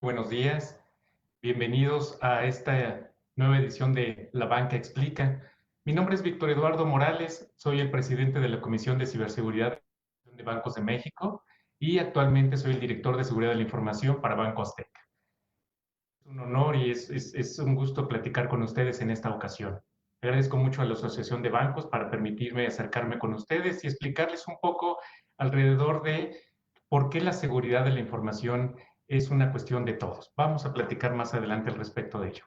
Buenos días, bienvenidos a esta nueva edición de La Banca Explica. Mi nombre es Víctor Eduardo Morales, soy el presidente de la Comisión de Ciberseguridad de Bancos de México y actualmente soy el director de Seguridad de la Información para Banco Azteca. Es un honor y es un gusto platicar con ustedes en esta ocasión. Agradezco mucho a la Asociación de Bancos para permitirme acercarme con ustedes y explicarles un poco alrededor de por qué la seguridad de la información es una cuestión de todos. Vamos a platicar más adelante al respecto de ello.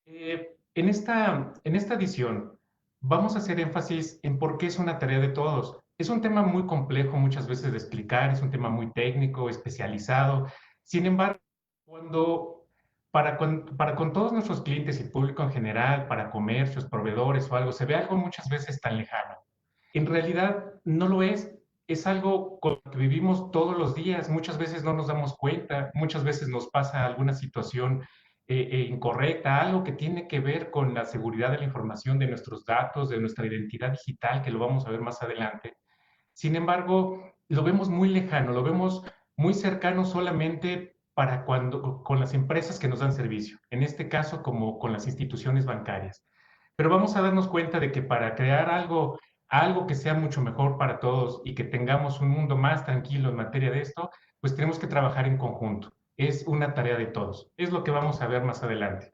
En esta edición vamos a hacer énfasis en por qué es una tarea de todos. Es un tema muy complejo muchas veces de explicar, es un tema muy técnico, especializado. Sin embargo, cuando, para con todos nuestros clientes y público en general, para comercios, proveedores o algo, se ve algo muchas veces tan lejano. En realidad no lo es. Es algo con lo que vivimos todos los días. Muchas veces no nos damos cuenta, muchas veces nos pasa alguna situación incorrecta, algo que tiene que ver con la seguridad de la información, de nuestros datos, de nuestra identidad digital, que lo vamos a ver más adelante. Sin embargo, lo vemos muy lejano, lo vemos muy cercano solamente para cuando, con las empresas que nos dan servicio, en este caso como con las instituciones bancarias. Pero vamos a darnos cuenta de que para crear algo que sea mucho mejor para todos y que tengamos un mundo más tranquilo en materia de esto, pues tenemos que trabajar en conjunto. Es una tarea de todos. Es lo que vamos a ver más adelante.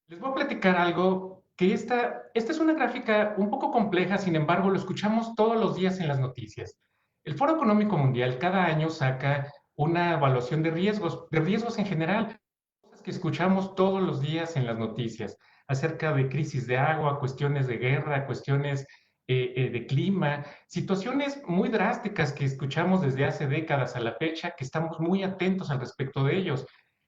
Les voy a platicar algo que esta es una gráfica un poco compleja, sin embargo, lo escuchamos todos los días en las noticias. El Foro Económico Mundial cada año saca una evaluación de riesgos en general, cosas que escuchamos todos los días en las noticias, acerca de crisis de agua, cuestiones de guerra, cuestiones de clima, situaciones muy drásticas que escuchamos desde hace décadas a la fecha, que estamos muy atentos al respecto de ellos.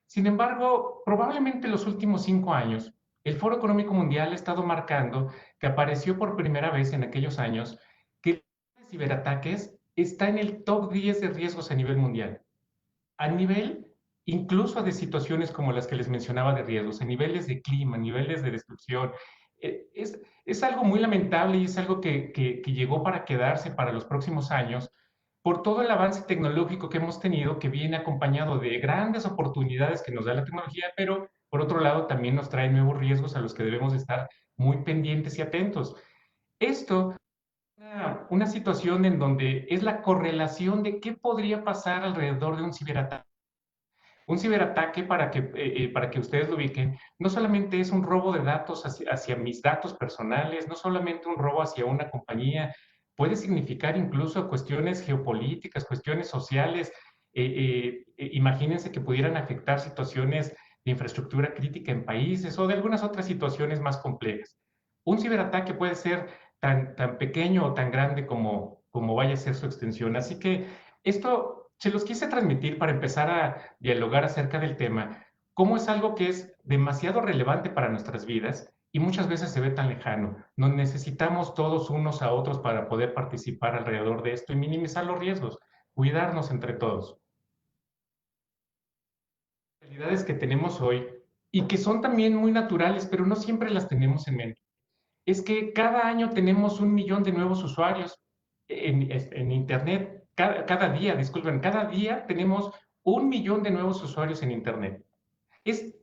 Sin embargo, probablemente en los últimos 5 años, el Foro Económico Mundial ha estado marcando que apareció por primera vez en aquellos años que el ciberataques está en el top 10 de riesgos a nivel mundial. A nivel incluso de situaciones como las que les mencionaba de riesgos, a niveles de clima, a niveles de destrucción. Es algo muy lamentable y es algo que llegó para quedarse para los próximos años por todo el avance tecnológico que hemos tenido, que viene acompañado de grandes oportunidades que nos da la tecnología, pero por otro lado también nos trae nuevos riesgos a los que debemos estar muy pendientes y atentos. Esto es una situación en donde es la correlación de qué podría pasar alrededor de un ciberataque. Un ciberataque, para que ustedes lo ubiquen, no solamente es un robo de datos hacia mis datos personales, no solamente un robo hacia una compañía, puede significar incluso cuestiones geopolíticas, cuestiones sociales. Imagínense que pudieran afectar situaciones de infraestructura crítica en países o de algunas otras situaciones más complejas. Un ciberataque puede ser tan pequeño o tan grande como vaya a ser su extensión. Así que esto se los quise transmitir para empezar a dialogar acerca del tema, cómo es algo que es demasiado relevante para nuestras vidas y muchas veces se ve tan lejano. Nos necesitamos todos unos a otros para poder participar alrededor de esto y minimizar los riesgos, cuidarnos entre todos. Las realidades que tenemos hoy y que son también muy naturales, pero no siempre las tenemos en mente. Es que cada año tenemos 1 millón de nuevos usuarios en Internet. Cada día, disculpen, cada día tenemos 1 millón de nuevos usuarios en Internet. Es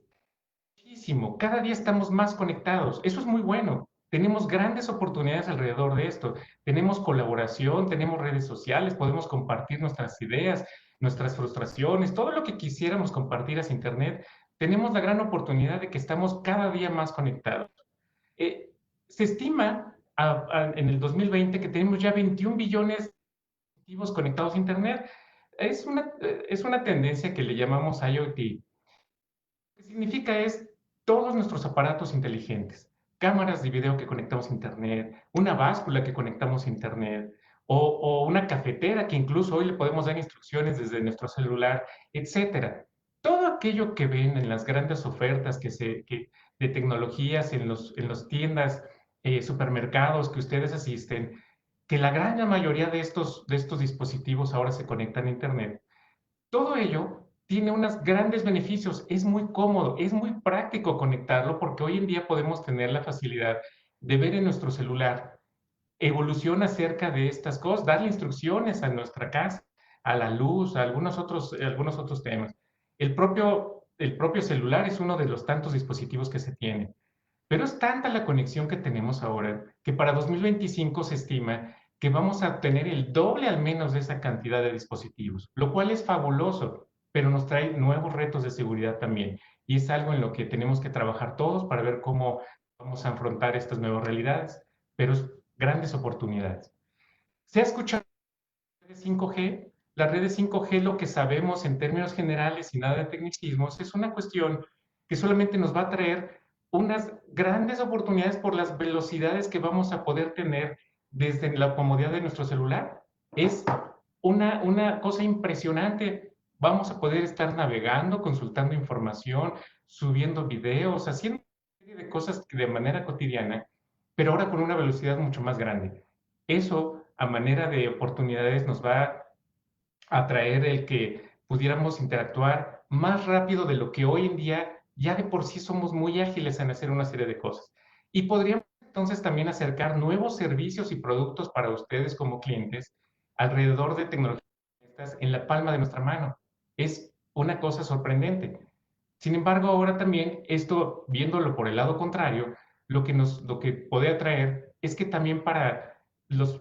muchísimo. Cada día estamos más conectados. Eso es muy bueno. Tenemos grandes oportunidades alrededor de esto. Tenemos colaboración, tenemos redes sociales, podemos compartir nuestras ideas, nuestras frustraciones, todo lo que quisiéramos compartir hacia Internet. Tenemos la gran oportunidad de que estamos cada día más conectados. Eh, Se estima en el 2020 que tenemos ya 21 billones de dispositivos conectados a Internet. Es una tendencia que le llamamos IoT. Lo que significa es todos nuestros aparatos inteligentes, cámaras de video que conectamos a Internet, una báscula que conectamos a Internet, o una cafetera que incluso hoy le podemos dar instrucciones desde nuestro celular, etcétera. Todo aquello que ven en las grandes ofertas de tecnologías en las tiendas, supermercados que ustedes asisten, que la gran mayoría de estos dispositivos ahora se conectan a Internet. Todo ello tiene unos grandes beneficios, es muy cómodo, es muy práctico conectarlo porque hoy en día podemos tener la facilidad de ver en nuestro celular evolución acerca de estas cosas, darle instrucciones a nuestra casa, a la luz, a algunos otros temas. El propio celular es uno de los tantos dispositivos que se tienen. Pero es tanta la conexión que tenemos ahora que para 2025 se estima que vamos a tener el doble al menos de esa cantidad de dispositivos, lo cual es fabuloso, pero nos trae nuevos retos de seguridad también. Y es algo en lo que tenemos que trabajar todos para ver cómo vamos a afrontar estas nuevas realidades, pero es grandes oportunidades. ¿Se ha escuchado de 5G? La red de 5G, lo que sabemos en términos generales y nada de tecnicismos, es una cuestión que solamente nos va a traer unas grandes oportunidades por las velocidades que vamos a poder tener desde la comodidad de nuestro celular. Es una cosa impresionante. Vamos a poder estar navegando, consultando información, subiendo videos, haciendo una serie de cosas de manera cotidiana, pero ahora con una velocidad mucho más grande. Eso, a manera de oportunidades, nos va a traer el que pudiéramos interactuar más rápido de lo que hoy en día ya de por sí somos muy ágiles en hacer una serie de cosas. Y podríamos entonces también acercar nuevos servicios y productos para ustedes como clientes alrededor de tecnologías en la palma de nuestra mano. Es una cosa sorprendente. Sin embargo, ahora también esto, viéndolo por el lado contrario, lo que puede atraer es que también para las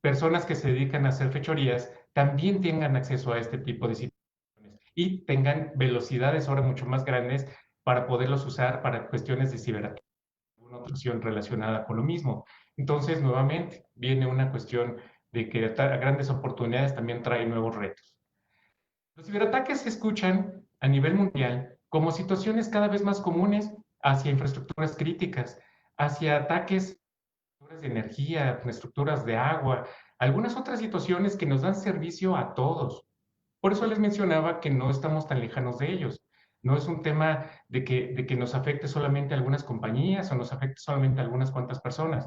personas que se dedican a hacer fechorías también tengan acceso a este tipo de situaciones y tengan velocidades ahora mucho más grandes para poderlos usar para cuestiones de ciberataque, una otra opción relacionada con lo mismo. Entonces, nuevamente, viene una cuestión de que a grandes oportunidades también trae nuevos retos. Los ciberataques se escuchan a nivel mundial como situaciones cada vez más comunes hacia infraestructuras críticas, hacia ataques de energía, estructuras de agua, algunas otras situaciones que nos dan servicio a todos. Por eso les mencionaba que no estamos tan lejanos de ellos. No es un tema de que nos afecte solamente a algunas compañías o nos afecte solamente a algunas cuantas personas.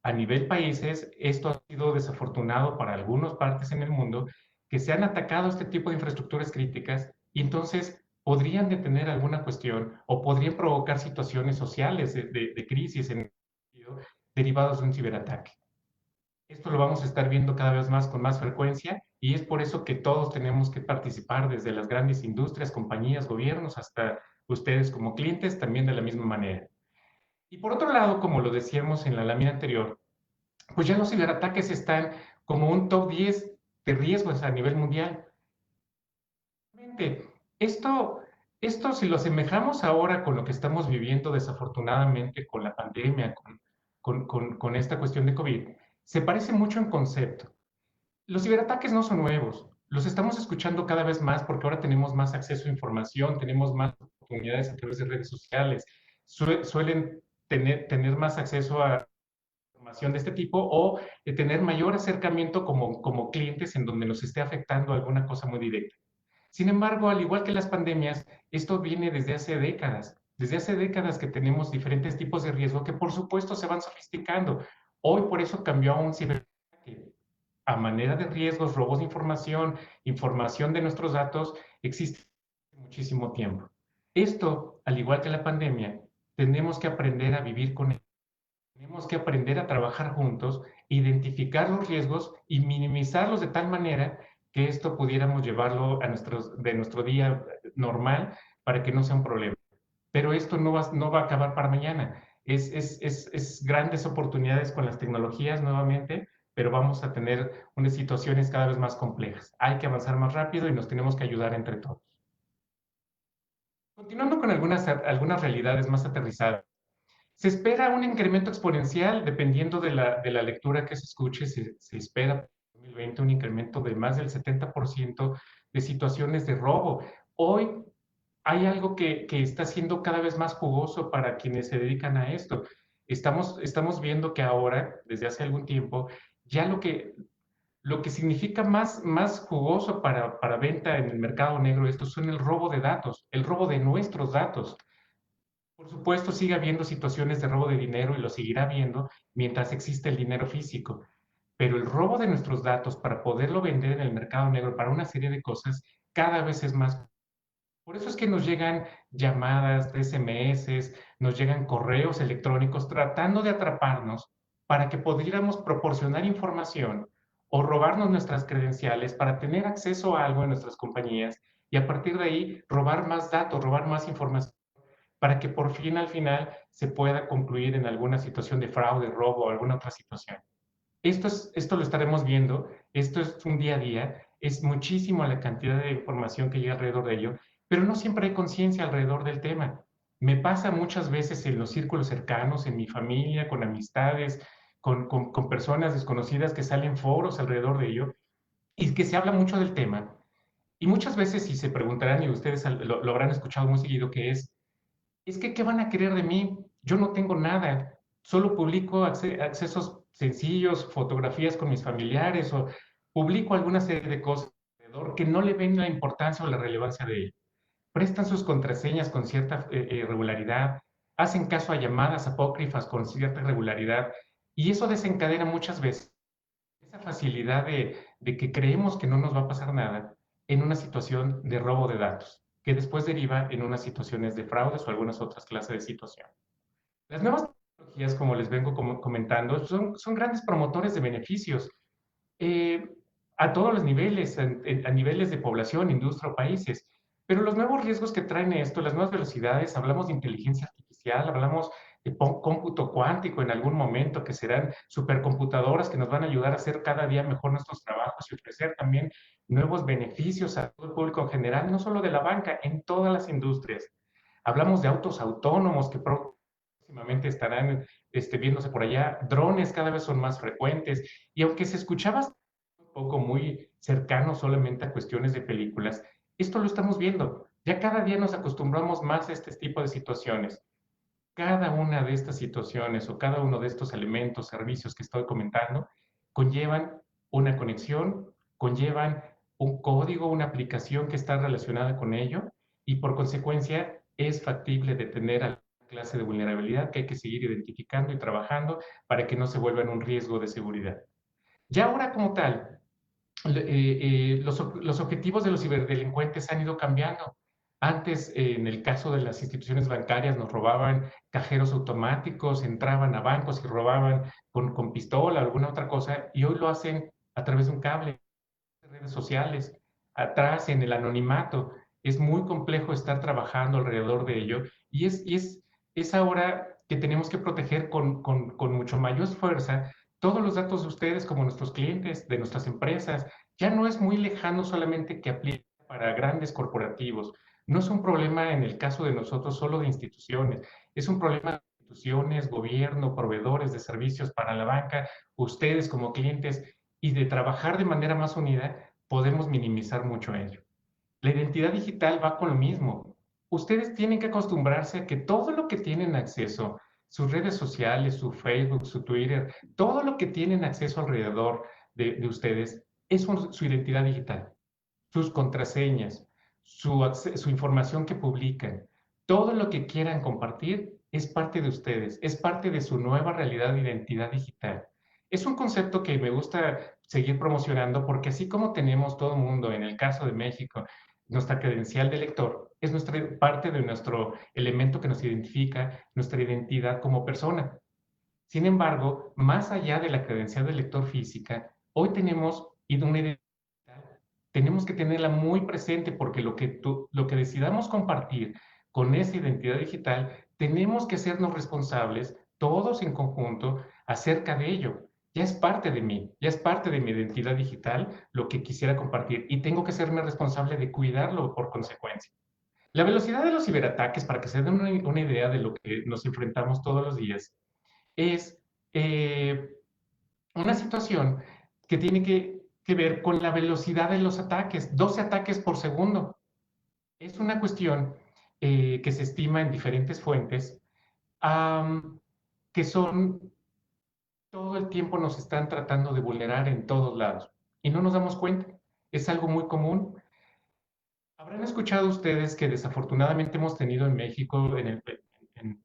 A nivel países, esto ha sido desafortunado para algunas partes en el mundo que se han atacado este tipo de infraestructuras críticas y entonces podrían detener alguna cuestión o podrían provocar situaciones sociales de crisis en el sentido, derivados de un ciberataque. Esto lo vamos a estar viendo cada vez más con más frecuencia y es por eso que todos tenemos que participar desde las grandes industrias, compañías, gobiernos, hasta ustedes como clientes también de la misma manera. Y por otro lado, como lo decíamos en la lámina anterior, pues ya los ciberataques están como un top 10 de riesgos a nivel mundial. Esto, esto si lo asemejamos ahora con lo que estamos viviendo desafortunadamente con la pandemia, con esta cuestión de COVID, se parece mucho en concepto. Los ciberataques no son nuevos, los estamos escuchando cada vez más porque ahora tenemos más acceso a información, tenemos más oportunidades a través de redes sociales, suelen tener más acceso a información de este tipo o tener mayor acercamiento como clientes en donde nos esté afectando alguna cosa muy directa. Sin embargo, al igual que las pandemias, esto viene desde hace décadas. Desde hace décadas que tenemos diferentes tipos de riesgo que por supuesto se van sofisticando. Hoy por eso cambió a un ciberataque. A manera de riesgos, robos de información, información de nuestros datos, existe muchísimo tiempo. Esto, al igual que la pandemia, tenemos que aprender a vivir con él. Tenemos que aprender a trabajar juntos, identificar los riesgos y minimizarlos de tal manera que esto pudiéramos llevarlo a de nuestro día normal para que no sea un problema. Pero esto no va a acabar para mañana. Es grandes oportunidades con las tecnologías nuevamente, pero vamos a tener unas situaciones cada vez más complejas. Hay que avanzar más rápido y nos tenemos que ayudar entre todos. Continuando con algunas realidades más aterrizadas. Se espera un incremento exponencial dependiendo de la lectura que se escuche. Se espera para 2020 un incremento de más del 70% de situaciones de robo. Hoy hay algo que está siendo cada vez más jugoso para quienes se dedican a esto. Estamos viendo que ahora, desde hace algún tiempo, ya lo que significa más jugoso para venta en el mercado negro, esto son el robo de datos, el robo de nuestros datos. Por supuesto, sigue habiendo situaciones de robo de dinero y lo seguirá habiendo mientras existe el dinero físico. Pero el robo de nuestros datos para poderlo vender en el mercado negro para una serie de cosas cada vez es más. Por eso es que nos llegan llamadas de SMS, nos llegan correos electrónicos tratando de atraparnos para que pudiéramos proporcionar información o robarnos nuestras credenciales para tener acceso a algo en nuestras compañías y a partir de ahí robar más datos, robar más información para que por fin al final se pueda concluir en alguna situación de fraude, robo o alguna otra situación. Esto lo estaremos viendo, esto es un día a día, es muchísimo la cantidad de información que llega alrededor de ello, pero no siempre hay conciencia alrededor del tema. Me pasa muchas veces en los círculos cercanos, en mi familia, con amistades, con personas desconocidas que salen foros alrededor de ello y que se habla mucho del tema. Y muchas veces, si se preguntarán, y ustedes lo habrán escuchado muy seguido, que es que, ¿qué van a querer de mí? Yo no tengo nada, solo publico accesos sencillos, fotografías con mis familiares o publico alguna serie de cosas alrededor que no le ven la importancia o la relevancia de ello. Prestan sus contraseñas con cierta regularidad, hacen caso a llamadas apócrifas con cierta regularidad y eso desencadena muchas veces esa facilidad de que creemos que no nos va a pasar nada en una situación de robo de datos, que después deriva en unas situaciones de fraudes o algunas otras clases de situación. Las nuevas tecnologías, como les vengo comentando, son grandes promotores de beneficios eh, a todos los niveles, a niveles de población, industria o países. Pero los nuevos riesgos que traen esto, las nuevas velocidades, hablamos de inteligencia artificial, hablamos de cómputo cuántico en algún momento, que serán supercomputadoras que nos van a ayudar a hacer cada día mejor nuestros trabajos y ofrecer también nuevos beneficios a todo el público en general, no solo de la banca, en todas las industrias. Hablamos de autos autónomos que próximamente estarán viéndose por allá, drones cada vez son más frecuentes, y aunque se escuchaba un poco muy cercano solamente a cuestiones de películas, esto lo estamos viendo. Ya cada día nos acostumbramos más a este tipo de situaciones. Cada una de estas situaciones o cada uno de estos elementos, servicios que estoy comentando, conllevan una conexión, conllevan un código, una aplicación que está relacionada con ello y por consecuencia es factible de tener alguna clase de vulnerabilidad que hay que seguir identificando y trabajando para que no se vuelvan un riesgo de seguridad. Ya ahora como tal, los objetivos de los ciberdelincuentes han ido cambiando. Antes, en el caso de las instituciones bancarias, nos robaban cajeros automáticos, entraban a bancos y robaban con pistola o alguna otra cosa, y hoy lo hacen a través de un cable, de redes sociales, atrás en el anonimato. Es muy complejo estar trabajando alrededor de ello y es ahora que tenemos que proteger con mucho mayor fuerza todos los datos de ustedes como nuestros clientes, de nuestras empresas. Ya no es muy lejano solamente que aplique para grandes corporativos. No es un problema en el caso de nosotros solo de instituciones, es un problema de instituciones, gobierno, proveedores de servicios para la banca, ustedes como clientes, y de trabajar de manera más unida podemos minimizar mucho ello. La identidad digital va con lo mismo. Ustedes tienen que acostumbrarse a que todo lo que tienen acceso, sus redes sociales, su Facebook, su Twitter, todo lo que tienen acceso alrededor de ustedes es su identidad digital, sus contraseñas, su información que publican, todo lo que quieran compartir es parte de ustedes, es parte de su nueva realidad de identidad digital. Es un concepto que me gusta seguir promocionando porque así como tenemos todo el mundo, en el caso de México, nuestra credencial de lector, es nuestra parte de nuestro elemento que nos identifica, nuestra identidad como persona. Sin embargo, más allá de la credencial de lector física, hoy tenemos una identidad, tenemos que tenerla muy presente porque lo que decidamos compartir con esa identidad digital, tenemos que hacernos responsables todos en conjunto acerca de ello. Ya es parte de mí, ya es parte de mi identidad digital lo que quisiera compartir y tengo que serme responsable de cuidarlo por consecuencia. La velocidad de los ciberataques, para que se den una idea de lo que nos enfrentamos todos los días, es una situación que tiene que ver con la velocidad de los ataques, 12 ataques por segundo. Es una cuestión que se estima en diferentes fuentes, que son todo el tiempo nos están tratando de vulnerar en todos lados y no nos damos cuenta. Es algo muy común. Habrán escuchado ustedes que desafortunadamente hemos tenido en México en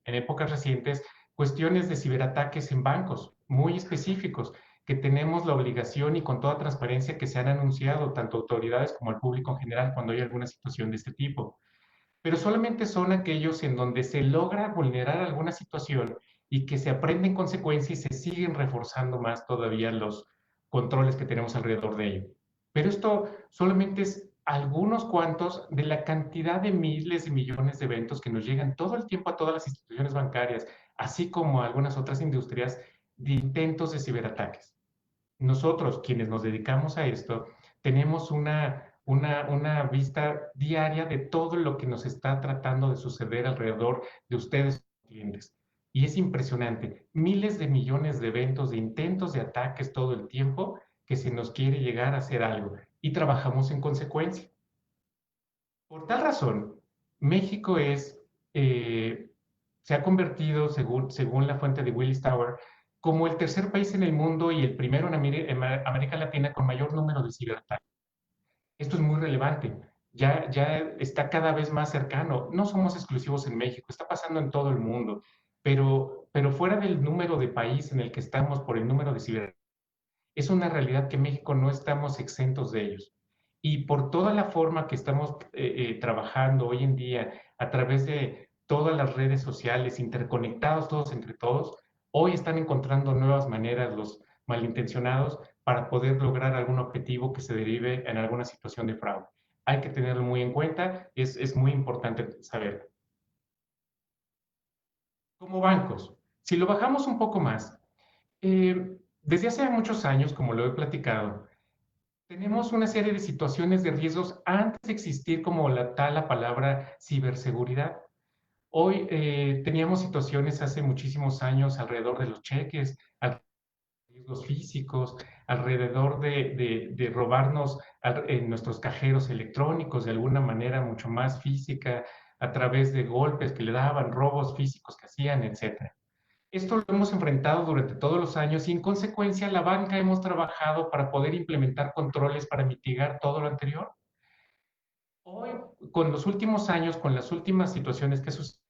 épocas recientes cuestiones de ciberataques en bancos muy específicos que tenemos la obligación y con toda transparencia que se han anunciado tanto autoridades como al público en general cuando hay alguna situación de este tipo. Pero solamente son aquellos en donde se logra vulnerar alguna situación y que se aprende en consecuencia y se siguen reforzando más todavía controles que tenemos alrededor de ello. Pero esto solamente es algunos cuantos de la cantidad de miles y millones de eventos que nos llegan todo el tiempo a todas las instituciones bancarias, así como a algunas otras industrias, de intentos de ciberataques. Nosotros, quienes nos dedicamos a esto, tenemos una vista diaria de todo lo que nos está tratando de suceder alrededor de ustedes, clientes. Y es impresionante, miles de millones de eventos, de intentos de ataques todo el tiempo que se nos quiere llegar a hacer algo y trabajamos en consecuencia. Por tal razón, México se ha convertido, según la fuente de Willis Tower, como el tercer país en el mundo y el primero en América Latina con mayor número de ciberataques. Esto es muy relevante. Ya está cada vez más cercano. No somos exclusivos en México, está pasando en todo el mundo. Pero fuera del número de país en el que estamos por el número de ciberataques, es una realidad que en México no estamos exentos de ellos. Y por toda la forma que estamos trabajando hoy en día a través de todas las redes sociales, interconectados todos entre todos, hoy están encontrando nuevas maneras los malintencionados para poder lograr algún objetivo que se derive en alguna situación de fraude. Hay que tenerlo muy en cuenta, es muy importante saber. Como bancos, si lo bajamos un poco más, desde hace muchos años, como lo he platicado, tenemos una serie de situaciones de riesgos antes de existir como la palabra ciberseguridad. Hoy teníamos situaciones hace muchísimos años alrededor de los cheques, alrededor de riesgos físicos, alrededor de robarnos en nuestros cajeros electrónicos de alguna manera mucho más física, a través de golpes que le daban, robos físicos que hacían, etcétera. Esto lo hemos enfrentado durante todos los años y en consecuencia la banca hemos trabajado para poder implementar controles para mitigar todo lo anterior. Hoy, con los últimos años, con las últimas situaciones que suceden,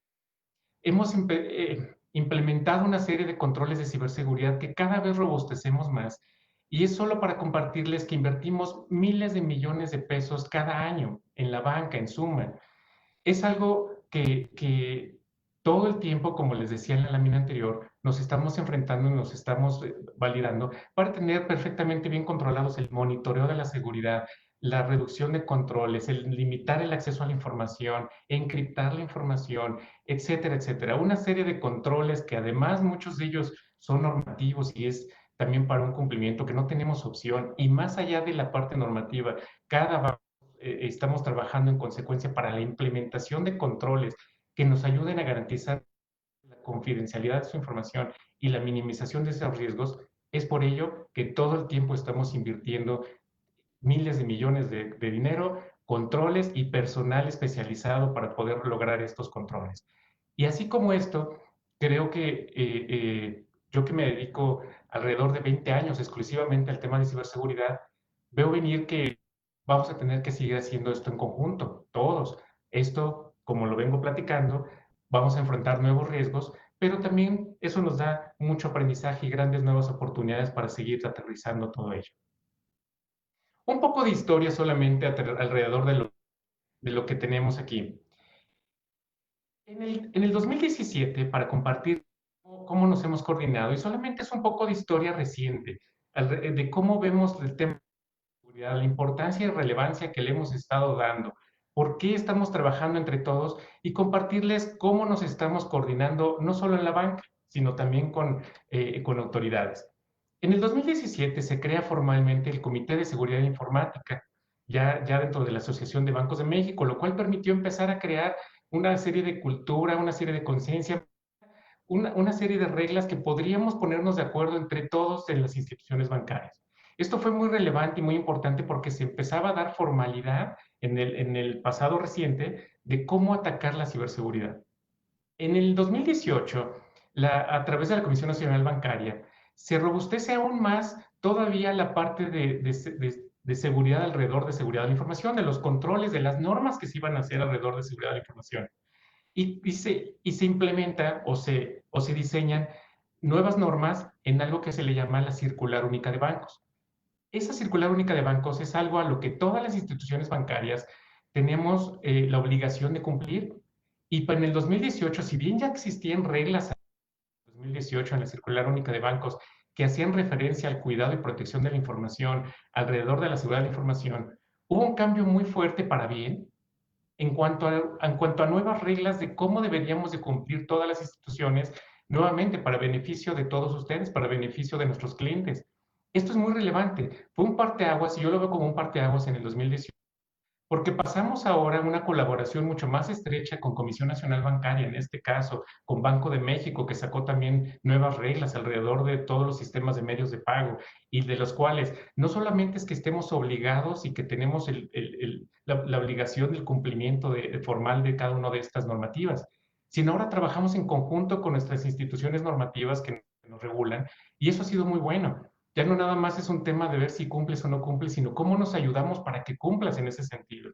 hemos implementado una serie de controles de ciberseguridad que cada vez robustecemos más y es solo para compartirles que invertimos miles de millones de pesos cada año en la banca, en suma. Es algo que todo el tiempo, como les decía en la lámina anterior, nos estamos enfrentando y nos estamos validando para tener perfectamente bien controlados el monitoreo de la seguridad, la reducción de controles, el limitar el acceso a la información, encriptar la información, etcétera, etcétera. Una serie de controles que además muchos de ellos son normativos y es también para un cumplimiento que no tenemos opción. Y más allá de la parte normativa, cada estamos trabajando en consecuencia para la implementación de controles que nos ayuden a garantizar la confidencialidad de su información y la minimización de esos riesgos. Es por ello que todo el tiempo estamos invirtiendo miles de millones de dinero, controles y personal especializado para poder lograr estos controles. Y así como esto, creo que yo que me dedico alrededor de 20 años exclusivamente al tema de ciberseguridad, veo venir que vamos a tener que seguir haciendo esto en conjunto, todos. Esto, como lo vengo platicando, vamos a enfrentar nuevos riesgos, pero también eso nos da mucho aprendizaje y grandes nuevas oportunidades para seguir aterrizando todo ello. Un poco de historia solamente alrededor de lo que tenemos aquí. En el 2017, para compartir cómo nos hemos coordinado, y solamente es un poco de historia reciente, de cómo vemos el tema de seguridad, la importancia y relevancia que le hemos estado dando, por qué estamos trabajando entre todos y compartirles cómo nos estamos coordinando, no solo en la banca, sino también con autoridades. En el 2017 se crea formalmente el Comité de Seguridad Informática, ya dentro de la Asociación de Bancos de México, lo cual permitió empezar a crear una serie de cultura, una serie de conciencia, una serie de reglas que podríamos ponernos de acuerdo entre todos en las instituciones bancarias. Esto fue muy relevante y muy importante porque se empezaba a dar formalidad en el pasado reciente de cómo atacar la ciberseguridad. En el 2018, a través de la Comisión Nacional Bancaria, se robustece aún más todavía la parte de seguridad alrededor de seguridad de la información, de los controles, de las normas que se iban a hacer alrededor de seguridad de la información. Y se implementa o se diseñan nuevas normas en algo que se le llama la Circular Única de Bancos. Esa Circular Única de Bancos es algo a lo que todas las instituciones bancarias tenemos la obligación de cumplir. Y en el 2018, si bien ya existían reglas en el 2018 en la Circular Única de Bancos que hacían referencia al cuidado y protección de la información, alrededor de la seguridad de la información, hubo un cambio muy fuerte para bien en cuanto a nuevas reglas de cómo deberíamos de cumplir todas las instituciones, nuevamente para beneficio de todos ustedes, para beneficio de nuestros clientes. Esto es muy relevante. Fue un parteaguas, y yo lo veo como un parteaguas en el 2018, porque pasamos ahora a una colaboración mucho más estrecha con Comisión Nacional Bancaria, en este caso, con Banco de México, que sacó también nuevas reglas alrededor de todos los sistemas de medios de pago, y de los cuales no solamente es que estemos obligados y que tenemos la obligación del cumplimiento formal de cada una de estas normativas, sino ahora trabajamos en conjunto con nuestras instituciones normativas que nos regulan, y eso ha sido muy bueno. Ya no nada más es un tema de ver si cumples o no cumples, sino cómo nos ayudamos para que cumplas en ese sentido.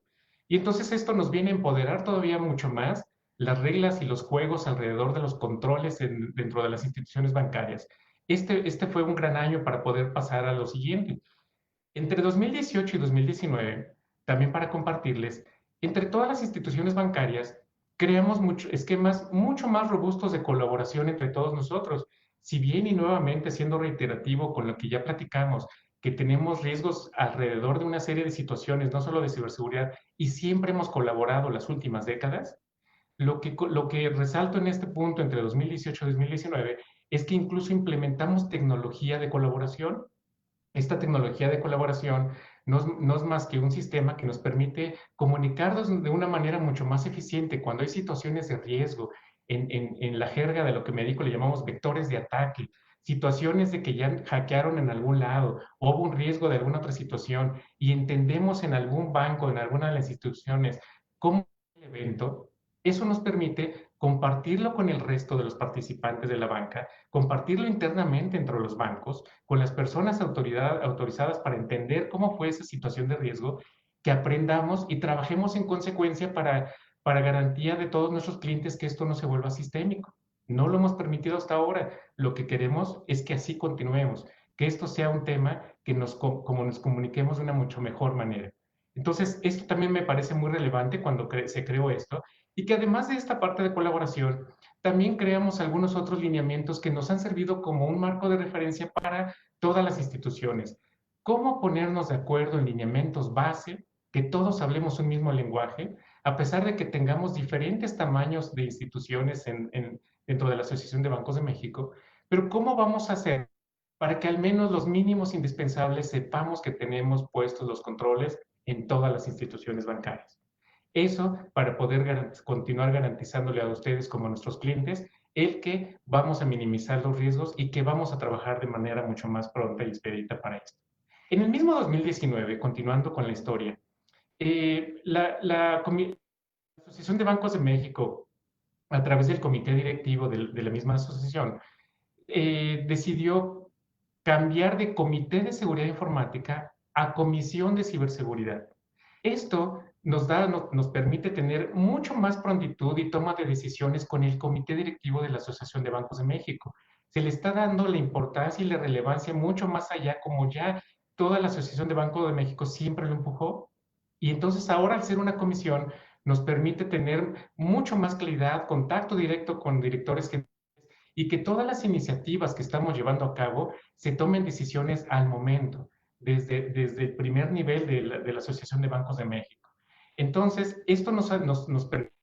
Y entonces esto nos viene a empoderar todavía mucho más las reglas y los juegos alrededor de los controles dentro de las instituciones bancarias. Este fue un gran año para poder pasar a lo siguiente. Entre 2018 y 2019, también para compartirles, entre todas las instituciones bancarias, creamos esquemas mucho más robustos de colaboración entre todos nosotros. Si bien y nuevamente siendo reiterativo con lo que ya platicamos, que tenemos riesgos alrededor de una serie de situaciones, no solo de ciberseguridad, y siempre hemos colaborado las últimas décadas, lo que resalto en este punto entre 2018 y 2019 es que incluso implementamos tecnología de colaboración. Esta tecnología de colaboración no es más que un sistema que nos permite comunicarnos de una manera mucho más eficiente cuando hay situaciones de riesgo. En la jerga de lo que médico le llamamos vectores de ataque, situaciones de que ya hackearon en algún lado, o hubo un riesgo de alguna otra situación y entendemos en algún banco, en alguna de las instituciones, cómo es el evento. Eso nos permite compartirlo con el resto de los participantes de la banca, compartirlo internamente entre los bancos, con las personas autorizadas para entender cómo fue esa situación de riesgo, que aprendamos y trabajemos en consecuencia para garantía de todos nuestros clientes que esto no se vuelva sistémico. No lo hemos permitido hasta ahora. Lo que queremos es que así continuemos, que esto sea un tema que como nos comuniquemos de una mucho mejor manera. Entonces, esto también me parece muy relevante cuando se creó esto, y que además de esta parte de colaboración, también creamos algunos otros lineamientos que nos han servido como un marco de referencia para todas las instituciones. Cómo ponernos de acuerdo en lineamientos base, que todos hablemos un mismo lenguaje, a pesar de que tengamos diferentes tamaños de instituciones dentro de la Asociación de Bancos de México, pero cómo vamos a hacer para que al menos los mínimos indispensables sepamos que tenemos puestos los controles en todas las instituciones bancarias. Eso para poder continuar garantizándole a ustedes como a nuestros clientes el que vamos a minimizar los riesgos y que vamos a trabajar de manera mucho más pronta y expedita para esto. En el mismo 2019, continuando con la historia, la Asociación de Bancos de México, a través del comité directivo de la misma asociación, decidió cambiar de Comité de Seguridad Informática a Comisión de Ciberseguridad. Esto nos permite tener mucho más prontitud y toma de decisiones con el comité directivo de la Asociación de Bancos de México. Se le está dando la importancia y la relevancia mucho más allá, como ya toda la Asociación de Bancos de México siempre lo empujó. Y entonces ahora, al ser una comisión, nos permite tener mucho más claridad, contacto directo con directores generales, y que todas las iniciativas que estamos llevando a cabo se tomen decisiones al momento, desde el primer nivel de la Asociación de Bancos de México. Entonces, esto nos permite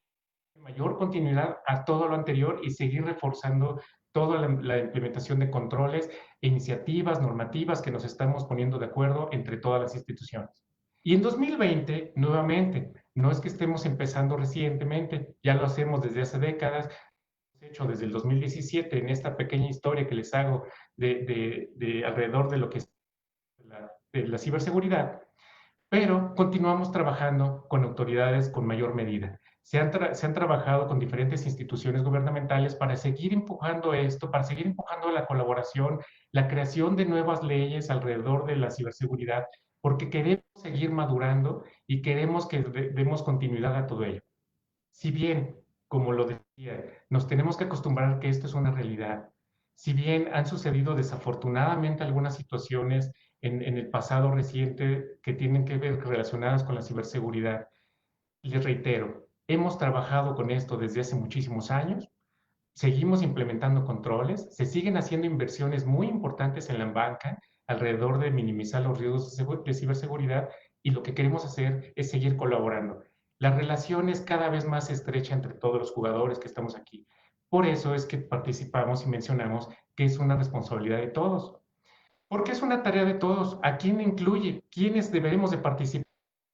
mayor continuidad a todo lo anterior y seguir reforzando toda la implementación de controles e iniciativas normativas que nos estamos poniendo de acuerdo entre todas las instituciones. Y en 2020, nuevamente, no es que estemos empezando recientemente, ya lo hacemos desde hace décadas, hecho desde el 2017 en esta pequeña historia que les hago de alrededor de lo que es la ciberseguridad, pero continuamos trabajando con autoridades con mayor medida. Se han trabajado con diferentes instituciones gubernamentales para seguir empujando esto, para seguir empujando la colaboración, la creación de nuevas leyes alrededor de la ciberseguridad, porque queremos seguir madurando y queremos que demos continuidad a todo ello. Si bien, como lo decía, nos tenemos que acostumbrar que esto es una realidad, si bien han sucedido desafortunadamente algunas situaciones en el pasado reciente que tienen que ver relacionadas con la ciberseguridad, les reitero, hemos trabajado con esto desde hace muchísimos años. seguimos implementando controles, se siguen haciendo inversiones muy importantes en la banca alrededor de minimizar los riesgos de ciberseguridad y lo que queremos hacer es seguir colaborando. La relación es cada vez más estrecha entre todos los jugadores que estamos aquí. Por eso es que participamos y mencionamos que es una responsabilidad de todos. Porque es una tarea de todos. ¿A quién incluye? ¿Quiénes deberemos de participar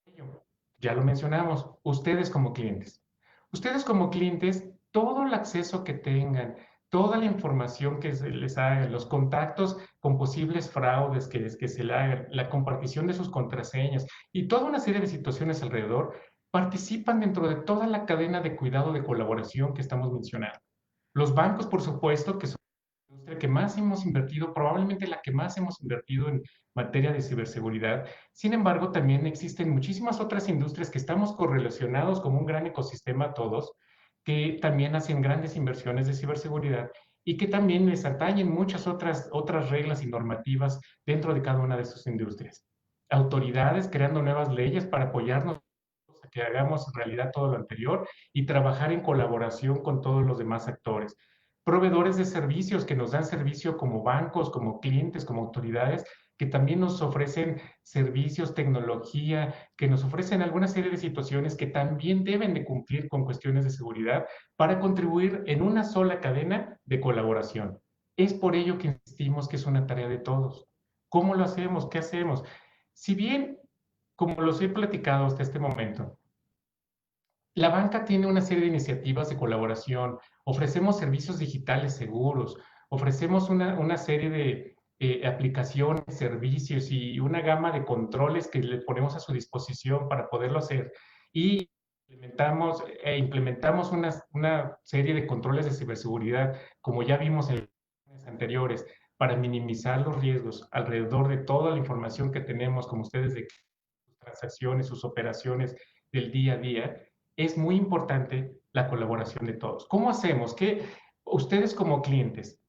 en ello? Ya lo mencionamos, ustedes como clientes. Ustedes como clientes, todo el acceso que tengan, toda la información que se les haga, los contactos con posibles fraudes que se le hagan, la compartición de sus contraseñas y toda una serie de situaciones alrededor, participan dentro de toda la cadena de cuidado de colaboración que estamos mencionando. Los bancos, por supuesto, que son la industria que más hemos invertido, probablemente la que más hemos invertido en materia de ciberseguridad. Sin embargo, también existen muchísimas otras industrias que estamos correlacionados como un gran ecosistema todos, que también hacen grandes inversiones de ciberseguridad y que también les atañen muchas otras reglas y normativas dentro de cada una de sus industrias. Autoridades creando nuevas leyes para apoyarnos a que hagamos realidad todo lo anterior y trabajar en colaboración con todos los demás actores. Proveedores de servicios que nos dan servicio como bancos, como clientes, como autoridades, que también nos ofrecen servicios, tecnología, que nos ofrecen alguna serie de situaciones que también deben de cumplir con cuestiones de seguridad para contribuir en una sola cadena de colaboración. Es por ello que insistimos que es una tarea de todos. ¿Cómo lo hacemos? ¿Qué hacemos? Si bien, como los he platicado hasta este momento, la banca tiene una serie de iniciativas de colaboración, ofrecemos servicios digitales seguros, ofrecemos una serie de aplicaciones, servicios y una gama de controles que le ponemos a su disposición para poderlo hacer. Y implementamos una serie de controles de ciberseguridad, como ya vimos en las anteriores, para minimizar los riesgos alrededor de toda la información que tenemos, como ustedes, de sus transacciones, sus operaciones del día a día. Es muy importante la colaboración de todos. ¿Cómo hacemos que ustedes como clientes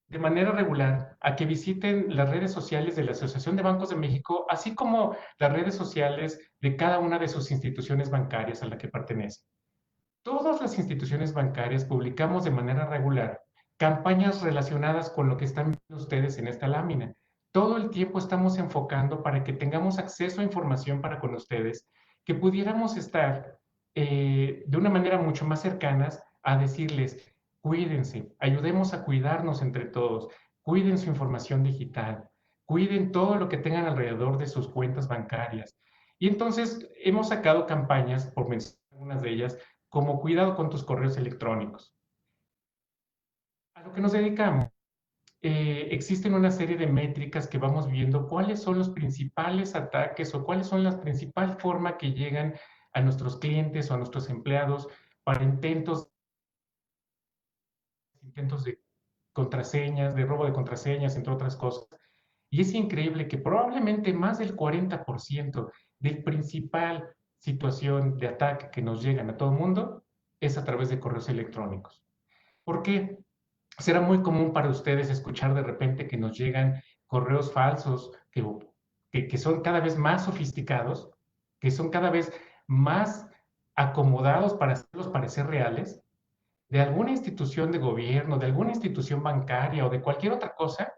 de manera regular a que visiten las redes sociales de la Asociación de Bancos de México, así como las redes sociales de cada una de sus instituciones bancarias a la que pertenecen? Todas las instituciones bancarias publicamos de manera regular campañas relacionadas con lo que están viendo ustedes en esta lámina. Todo el tiempo estamos enfocando para que tengamos acceso a información para con ustedes, que pudiéramos estar de una manera mucho más cercanas a decirles, cuídense, ayudemos a cuidarnos entre todos, cuiden su información digital, cuiden todo lo que tengan alrededor de sus cuentas bancarias. Y entonces hemos sacado campañas, por mencionar algunas de ellas, como cuidado con tus correos electrónicos. A lo que nos dedicamos, existen una serie de métricas que vamos viendo cuáles son los principales ataques o cuáles son las principales formas que llegan a nuestros clientes o a nuestros empleados para intentos de contraseñas, de robo de contraseñas, entre otras cosas. Y es increíble que probablemente más del 40% del principal situación de ataque que nos llegan a todo el mundo es a través de correos electrónicos. ¿Por qué? Será muy común para ustedes escuchar de repente que nos llegan correos falsos que son cada vez más sofisticados, que son cada vez más acomodados para hacerlos parecer reales, de alguna institución de gobierno, de alguna institución bancaria o de cualquier otra cosa,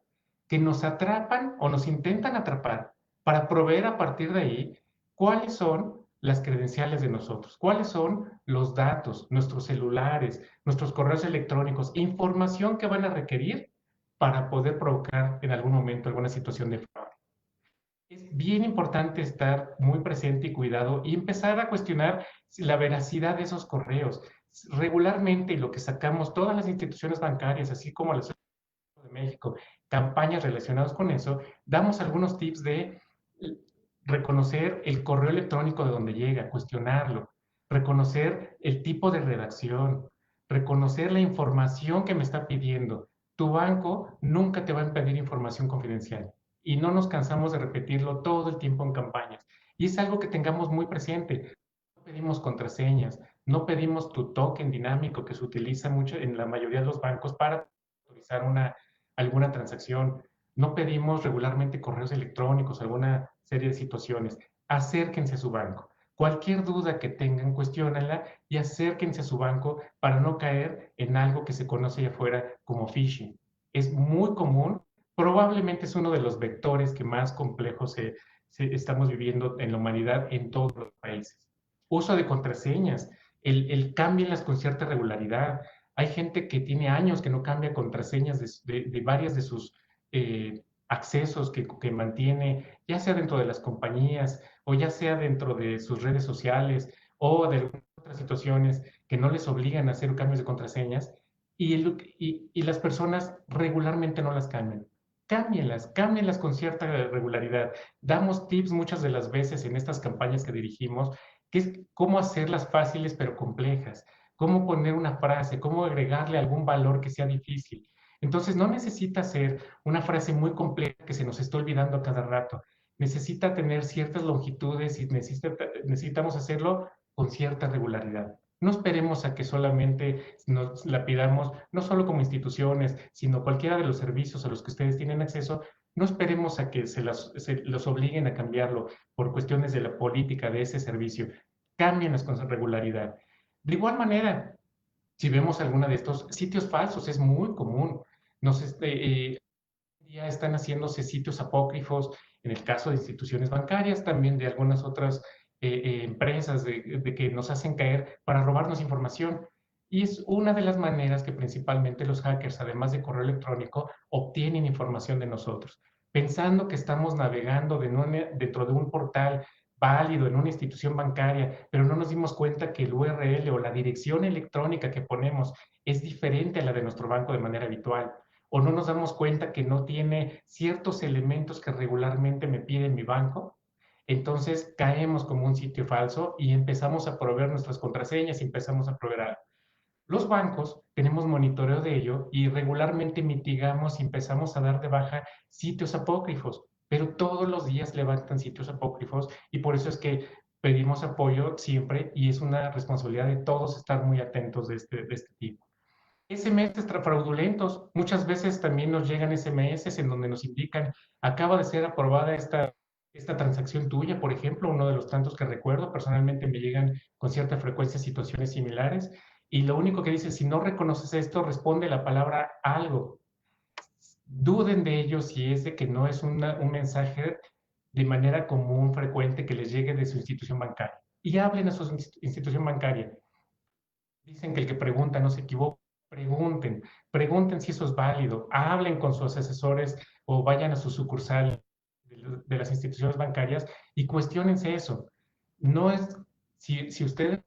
que nos atrapan o nos intentan atrapar para proveer a partir de ahí cuáles son las credenciales de nosotros, cuáles son los datos, nuestros celulares, nuestros correos electrónicos, información que van a requerir para poder provocar en algún momento alguna situación de fraude. Es bien importante estar muy presente y cuidado y empezar a cuestionar la veracidad de esos correos. Regularmente lo que sacamos todas las instituciones bancarias, así como la Ciudad de México, campañas relacionadas con eso, damos algunos tips de reconocer el correo electrónico de donde llega, cuestionarlo, reconocer el tipo de redacción, reconocer la información que me está pidiendo. Tu banco nunca te va a pedir información confidencial y no nos cansamos de repetirlo todo el tiempo en campañas. Y es algo que tengamos muy presente. No pedimos contraseñas, no pedimos tu token dinámico que se utiliza mucho en la mayoría de los bancos para autorizar alguna transacción. No pedimos regularmente correos electrónicos, alguna serie de situaciones. Acérquense a su banco. Cualquier duda que tengan, cuestiónenla y acérquense a su banco para no caer en algo que se conoce allá afuera como phishing. Es muy común, probablemente es uno de los vectores que más complejos estamos viviendo en la humanidad en todos los países. Uso de contraseñas, cámbienlas con cierta regularidad. Hay gente que tiene años que no cambia contraseñas de varias de sus accesos que mantiene, ya sea dentro de las compañías o ya sea dentro de sus redes sociales o de algunas otras situaciones que no les obligan a hacer cambios de contraseñas y las personas regularmente no las cambian. Cámbienlas con cierta regularidad. Damos tips muchas de las veces en estas campañas que dirigimos, que es cómo hacerlas fáciles pero complejas, cómo poner una frase, cómo agregarle algún valor que sea difícil. Entonces no necesita ser una frase muy compleja que se nos está olvidando a cada rato. Necesita tener ciertas longitudes y necesitamos hacerlo con cierta regularidad. No esperemos a que solamente nos la pidamos, no solo como instituciones, sino cualquiera de los servicios a los que ustedes tienen acceso, no esperemos a que se los obliguen a cambiarlo por cuestiones de la política de ese servicio. Cámbienlas con regularidad. De igual manera, si vemos alguna de estos sitios falsos, es muy común. Nos, ya están haciéndose sitios apócrifos, en el caso de instituciones bancarias, también de algunas otras empresas de que nos hacen caer para robarnos información. Y es una de las maneras que principalmente los hackers, además de correo electrónico, obtienen información de nosotros. Pensando que estamos navegando dentro de un portal válido en una institución bancaria, pero no nos dimos cuenta que el URL o la dirección electrónica que ponemos es diferente a la de nuestro banco de manera habitual o no nos damos cuenta que no tiene ciertos elementos que regularmente me pide mi banco, entonces caemos como un sitio falso y empezamos a proveer nuestras contraseñas y empezamos a proveer algo. Los bancos tenemos monitoreo de ello y regularmente mitigamos y empezamos a dar de baja sitios apócrifos, pero todos los días levantan sitios apócrifos y por eso es que pedimos apoyo siempre y es una responsabilidad de todos estar muy atentos de este tipo. SMS fraudulentos. Muchas veces también nos llegan SMS en donde nos indican, acaba de ser aprobada esta transacción tuya, por ejemplo, uno de los tantos que recuerdo. Personalmente me llegan con cierta frecuencia situaciones similares. Y lo único que dice, si no reconoces esto, responde la palabra algo. Duden de ello si es de que no es un mensaje de manera común, frecuente, que les llegue de su institución bancaria. Y hablen a su institución bancaria. Dicen que el que pregunta no se equivoca. Pregunten si eso es válido, hablen con sus asesores o vayan a su sucursal de las instituciones bancarias y cuestionense eso. No es, si ustedes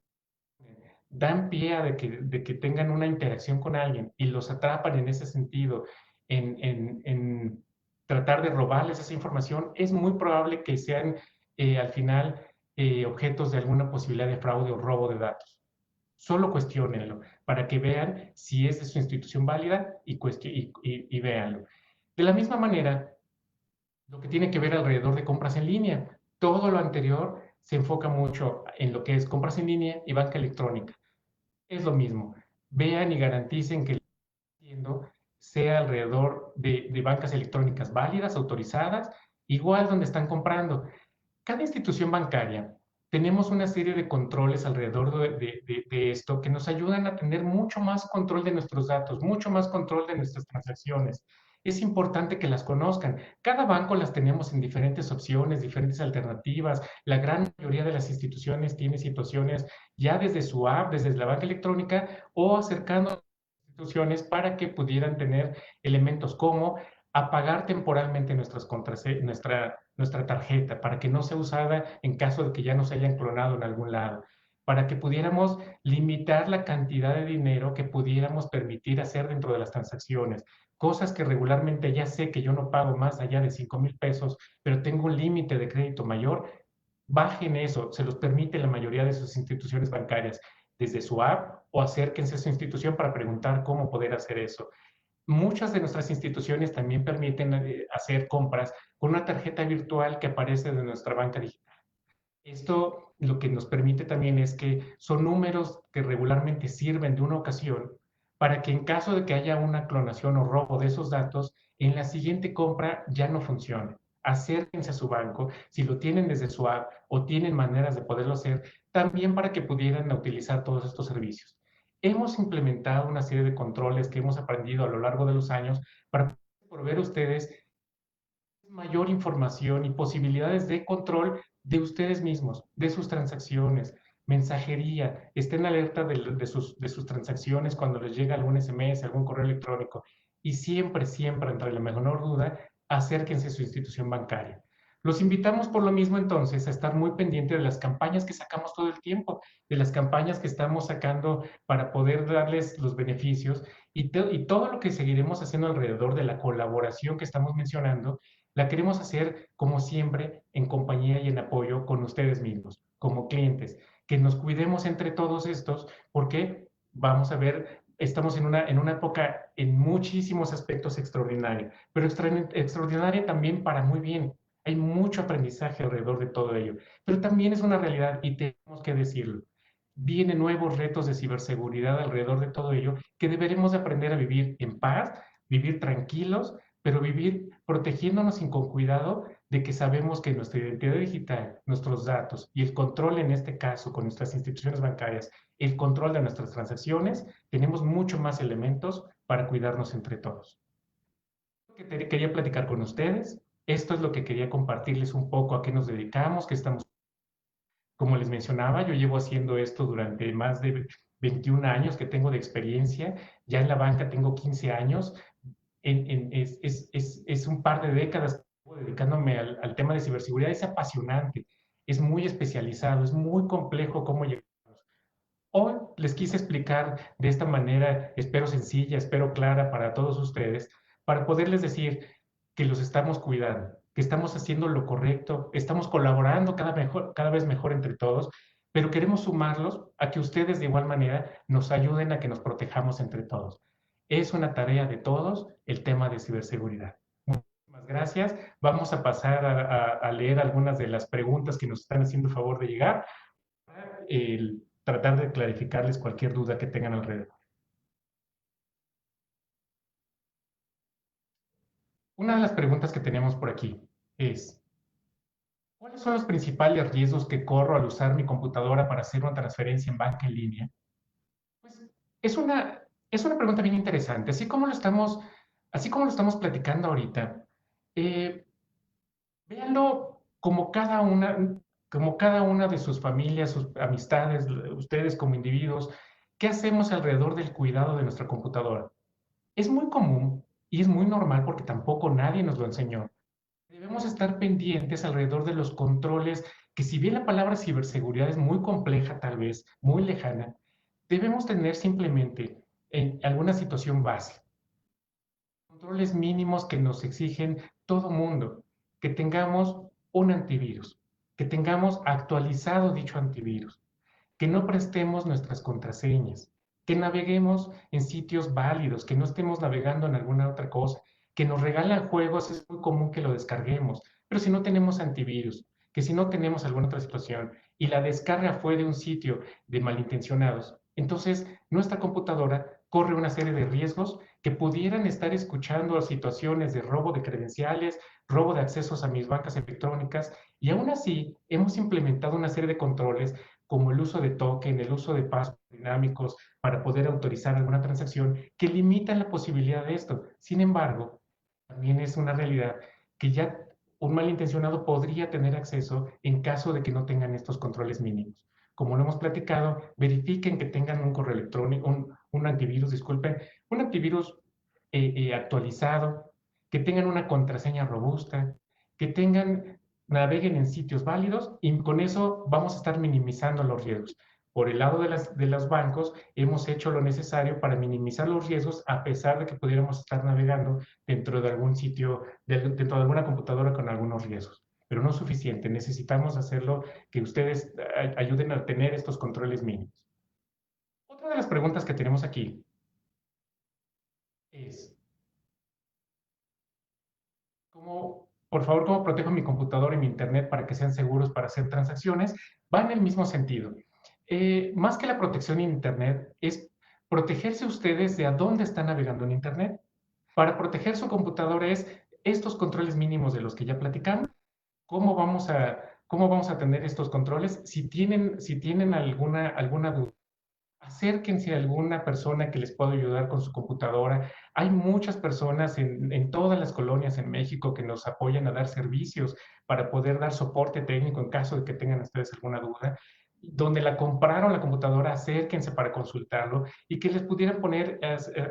dan pie a de que tengan una interacción con alguien y los atrapan en ese sentido, en tratar de robarles esa información, es muy probable que sean al final objetos de alguna posibilidad de fraude o robo de datos. Solo cuestionenlo para que vean si es de su institución válida y véanlo. De la misma manera, lo que tiene que ver alrededor de compras en línea. Todo lo anterior se enfoca mucho en lo que es compras en línea y banca electrónica. Es lo mismo. Vean y garanticen que el haciendo sea alrededor de bancas electrónicas válidas, autorizadas, igual donde están comprando. Cada institución bancaria tenemos una serie de controles alrededor de esto que nos ayudan a tener mucho más control de nuestros datos, mucho más control de nuestras transacciones. Es importante que las conozcan. Cada banco las tenemos en diferentes opciones, diferentes alternativas. La gran mayoría de las instituciones tiene situaciones ya desde su app, desde la banca electrónica o acercando a instituciones para que pudieran tener elementos como apagar temporalmente nuestra tarjeta para que no sea usada en caso de que ya nos hayan clonado en algún lado, para que pudiéramos limitar la cantidad de dinero que pudiéramos permitir hacer dentro de las transacciones. Cosas que regularmente ya sé que yo no pago más allá de 5,000 pesos, pero tengo un límite de crédito mayor, bajen eso, se los permite la mayoría de sus instituciones bancarias desde su app o acérquense a su institución para preguntar cómo poder hacer eso. Muchas de nuestras instituciones también permiten hacer compras con una tarjeta virtual que aparece de nuestra banca digital. Esto lo que nos permite también es que son números que regularmente sirven de una ocasión para que en caso de que haya una clonación o robo de esos datos, en la siguiente compra ya no funcione. acérquense a su banco, si lo tienen desde su app o tienen maneras de poderlo hacer, también para que pudieran utilizar todos estos servicios. Hemos implementado una serie de controles que hemos aprendido a lo largo de los años para proveer a ustedes mayor información y posibilidades de control de ustedes mismos, de sus transacciones, mensajería, estén alerta de sus transacciones cuando les llega algún SMS, algún correo electrónico y siempre, siempre, entre la menor duda, acérquense a su institución bancaria. Los invitamos por lo mismo entonces a estar muy pendientes de las campañas que sacamos todo el tiempo, de las campañas que estamos sacando para poder darles los beneficios y todo lo que seguiremos haciendo alrededor de la colaboración que estamos mencionando la queremos hacer, como siempre, en compañía y en apoyo con ustedes mismos, como clientes, que nos cuidemos entre todos estos, porque vamos a ver, estamos en una época en muchísimos aspectos extraordinaria, pero extraordinaria también para muy bien. Hay mucho aprendizaje alrededor de todo ello, pero también es una realidad y tenemos que decirlo. Vienen nuevos retos de ciberseguridad alrededor de todo ello que deberemos aprender a vivir en paz, vivir tranquilos, pero vivir protegiéndonos y con cuidado de que sabemos que nuestra identidad digital, nuestros datos y el control en este caso con nuestras instituciones bancarias, el control de nuestras transacciones, tenemos mucho más elementos para cuidarnos entre todos. Quería platicar con ustedes. Esto es lo que quería compartirles un poco a qué nos dedicamos, qué estamos. Como les mencionaba, yo llevo haciendo esto durante más de 21 años que tengo de experiencia. Ya en la banca tengo 15 años. Es un par de décadas dedicándome al tema de ciberseguridad. Es apasionante, es muy especializado, es muy complejo cómo llegar. Hoy les quise explicar de esta manera, espero sencilla, espero clara para todos ustedes, para poderles decir que los estamos cuidando, que estamos haciendo lo correcto, estamos colaborando cada vez mejor entre todos, pero queremos sumarlos a que ustedes de igual manera nos ayuden a que nos protejamos entre todos. Es una tarea de todos el tema de ciberseguridad. Muchísimas gracias. Vamos a pasar a leer algunas de las preguntas que nos están haciendo el favor de llegar. Tratar de clarificarles cualquier duda que tengan alrededor. Una de las preguntas que tenemos por aquí es, ¿cuáles son los principales riesgos que corro al usar mi computadora para hacer una transferencia en banca en línea? Pues es es una pregunta bien interesante. Así como lo estamos platicando ahorita, eh, véanlo como cada una de sus familias, sus amistades, ustedes como individuos, ¿qué hacemos alrededor del cuidado de nuestra computadora? Es muy común y es muy normal porque tampoco nadie nos lo enseñó. Debemos estar pendientes alrededor de los controles, que si bien la palabra ciberseguridad es muy compleja tal vez, muy lejana, debemos tener simplemente en alguna situación base, controles mínimos que nos exigen todo mundo, que tengamos un antivirus, que tengamos actualizado dicho antivirus, que no prestemos nuestras contraseñas, que naveguemos en sitios válidos, que no estemos navegando en alguna otra cosa, que nos regalan juegos, es muy común que lo descarguemos, pero si no tenemos antivirus, que si no tenemos alguna otra situación y la descarga fue de un sitio de malintencionados, entonces nuestra computadora corre una serie de riesgos que pudieran estar escuchando situaciones de robo de credenciales, robo de accesos a mis bancas electrónicas, y aún así hemos implementado una serie de controles como el uso de token, el uso de pasos dinámicos para poder autorizar alguna transacción que limitan la posibilidad de esto. Sin embargo, también es una realidad que ya un malintencionado podría tener acceso en caso de que no tengan estos controles mínimos. Como lo hemos platicado, verifiquen que tengan un correo electrónico, un antivirus, disculpen, un antivirus actualizado, que tengan una contraseña robusta, que tengan naveguen en sitios válidos y con eso vamos a estar minimizando los riesgos. Por el lado de los bancos, hemos hecho lo necesario para minimizar los riesgos a pesar de que pudiéramos estar navegando dentro de algún sitio, dentro de alguna computadora con algunos riesgos. Pero no es suficiente, necesitamos hacerlo que ustedes ayuden a tener estos controles mínimos. Otra de las preguntas que tenemos aquí es, por favor, ¿cómo protejo mi computadora y mi internet para que sean seguros para hacer transacciones? Va en el mismo sentido. Más que la protección en internet, es protegerse ustedes de a dónde están navegando en internet. Para proteger su computadora es estos controles mínimos de los que ya platicamos. ¿Cómo vamos a tener estos controles? Si tienen alguna duda, acérquense a alguna persona que les pueda ayudar con su computadora. Hay muchas personas en todas las colonias en México que nos apoyan a dar servicios para poder dar soporte técnico en caso de que tengan ustedes alguna duda. Donde la compraron la computadora, acérquense para consultarlo y que les pudieran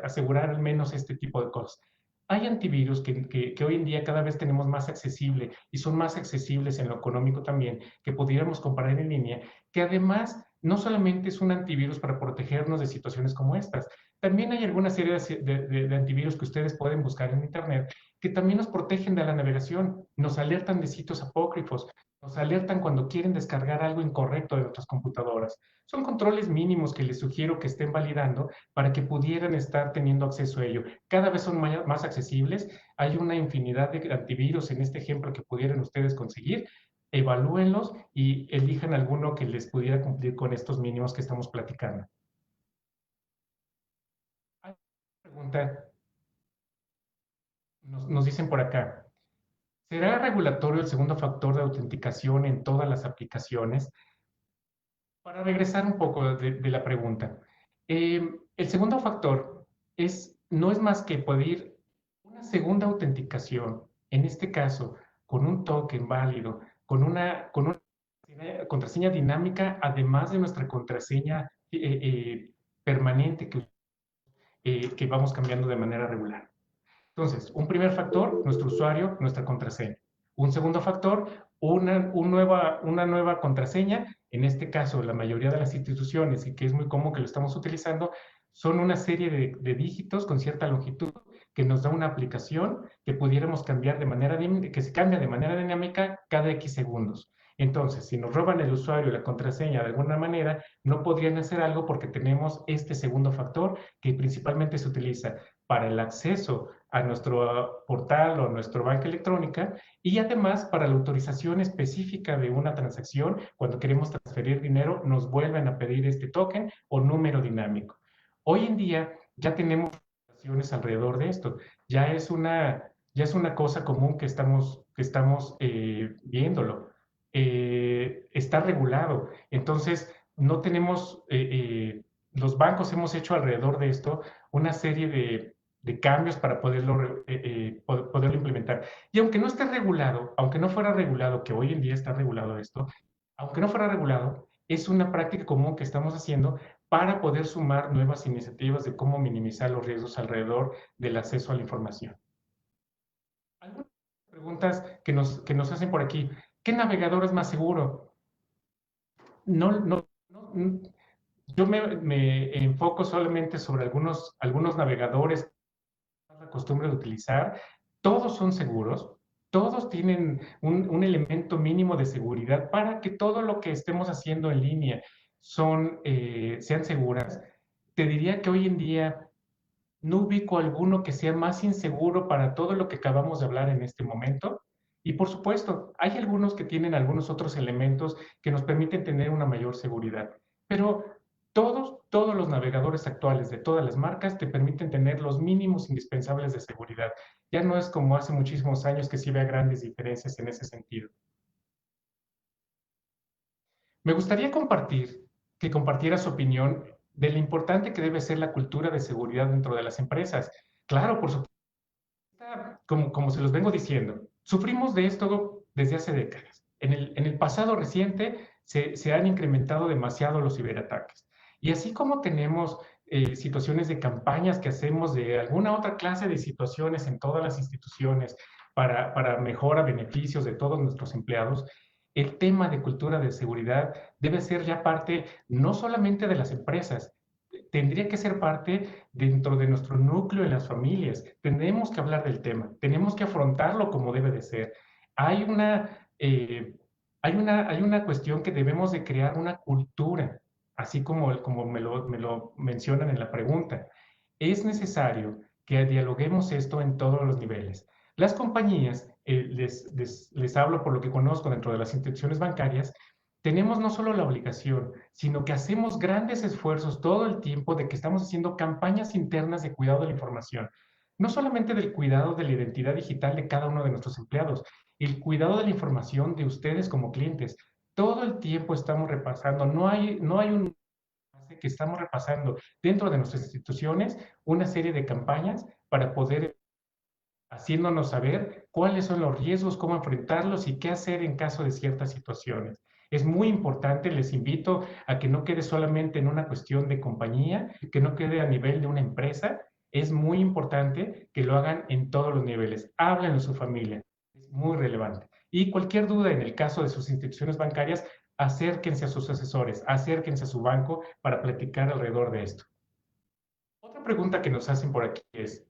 asegurar al menos este tipo de cosas. Hay antivirus que hoy en día cada vez tenemos más accesible y son más accesibles en lo económico también, que pudiéramos comprar en línea, que además no solamente es un antivirus para protegernos de situaciones como estas, también hay alguna serie de antivirus que ustedes pueden buscar en Internet que también nos protegen de la navegación, nos alertan de sitios apócrifos, nos alertan cuando quieren descargar algo incorrecto de nuestras computadoras. Son controles mínimos que les sugiero que estén validando para que pudieran estar teniendo acceso a ello. Cada vez son más accesibles. Hay una infinidad de antivirus en este ejemplo que pudieran ustedes conseguir. Evalúenlos y elijan alguno que les pudiera cumplir con estos mínimos que estamos platicando. Hay una pregunta, nos dicen por acá, ¿será regulatorio el segundo factor de autenticación en todas las aplicaciones? Para regresar un poco de la pregunta, el segundo factor no es más que pedir una segunda autenticación, en este caso, con un token válido, con una contraseña dinámica, además de nuestra contraseña permanente que vamos cambiando de manera regular. Entonces, un primer factor, nuestro usuario, nuestra contraseña. Un segundo factor, una nueva contraseña. En este caso, la mayoría de las instituciones, y que es muy común que lo estamos utilizando, son una serie de dígitos con cierta longitud que nos da una aplicación que pudiéramos cambiar que se cambia de manera dinámica cada X segundos. Entonces, si nos roban el usuario y la contraseña de alguna manera, no podrían hacer algo porque tenemos este segundo factor que principalmente se utiliza para el acceso a nuestro portal o nuestra banca electrónica y además para la autorización específica de una transacción, cuando queremos transferir dinero, nos vuelven a pedir este token o número dinámico. Hoy en día ya tenemos regulaciones alrededor de esto. Ya es una cosa común que estamos viéndolo. Está regulado. Entonces, no tenemos, los bancos hemos hecho alrededor de esto una serie de cambios para poderlo implementar. Y aunque no esté regulado, aunque no fuera regulado, que hoy en día está regulado esto, aunque no fuera regulado, es una práctica común que estamos haciendo para poder sumar nuevas iniciativas de cómo minimizar los riesgos alrededor del acceso a la información. Algunas preguntas que nos hacen por aquí. ¿Qué navegador es más seguro? No, no, no, yo me enfoco solamente sobre algunos navegadores la costumbre de utilizar, todos son seguros, todos tienen un elemento mínimo de seguridad para que todo lo que estemos haciendo en línea sean seguras. Te diría que hoy en día no ubico alguno que sea más inseguro para todo lo que acabamos de hablar en este momento. Y por supuesto, hay algunos que tienen algunos otros elementos que nos permiten tener una mayor seguridad. Pero todos los navegadores actuales de todas las marcas te permiten tener los mínimos indispensables de seguridad. Ya no es como hace muchísimos años que sí vea grandes diferencias en ese sentido. Me gustaría que compartiera su opinión de lo importante que debe ser la cultura de seguridad dentro de las empresas. Claro, por supuesto, como se los vengo diciendo, sufrimos de esto desde hace décadas. En el pasado reciente se han incrementado demasiado los ciberataques. Y así como tenemos situaciones de campañas que hacemos de alguna otra clase de situaciones en todas las instituciones para mejora beneficios de todos nuestros empleados, el tema de cultura de seguridad debe ser ya parte no solamente de las empresas, tendría que ser parte dentro de nuestro núcleo en las familias. Tenemos que hablar del tema, tenemos que afrontarlo como debe de ser. Hay una cuestión que debemos de crear una cultura, así como me lo mencionan en la pregunta. Es necesario que dialoguemos esto en todos los niveles. Las compañías, les hablo por lo que conozco dentro de las instituciones bancarias, tenemos no solo la obligación, sino que hacemos grandes esfuerzos todo el tiempo de que estamos haciendo campañas internas de cuidado de la información. no solamente del cuidado de la identidad digital de cada uno de nuestros empleados, el cuidado de la información de ustedes como clientes. Todo el tiempo estamos repasando, no hay un que estamos repasando dentro de nuestras instituciones una serie de campañas para poder haciéndonos saber cuáles son los riesgos, cómo enfrentarlos y qué hacer en caso de ciertas situaciones. Es muy importante, les invito a que no quede solamente en una cuestión de compañía, que no quede a nivel de una empresa. Es muy importante que lo hagan en todos los niveles. Hablen en su familia, es muy relevante. Y cualquier duda en el caso de sus instituciones bancarias, acérquense a sus asesores, acérquense a su banco para platicar alrededor de esto. Otra pregunta que nos hacen por aquí es,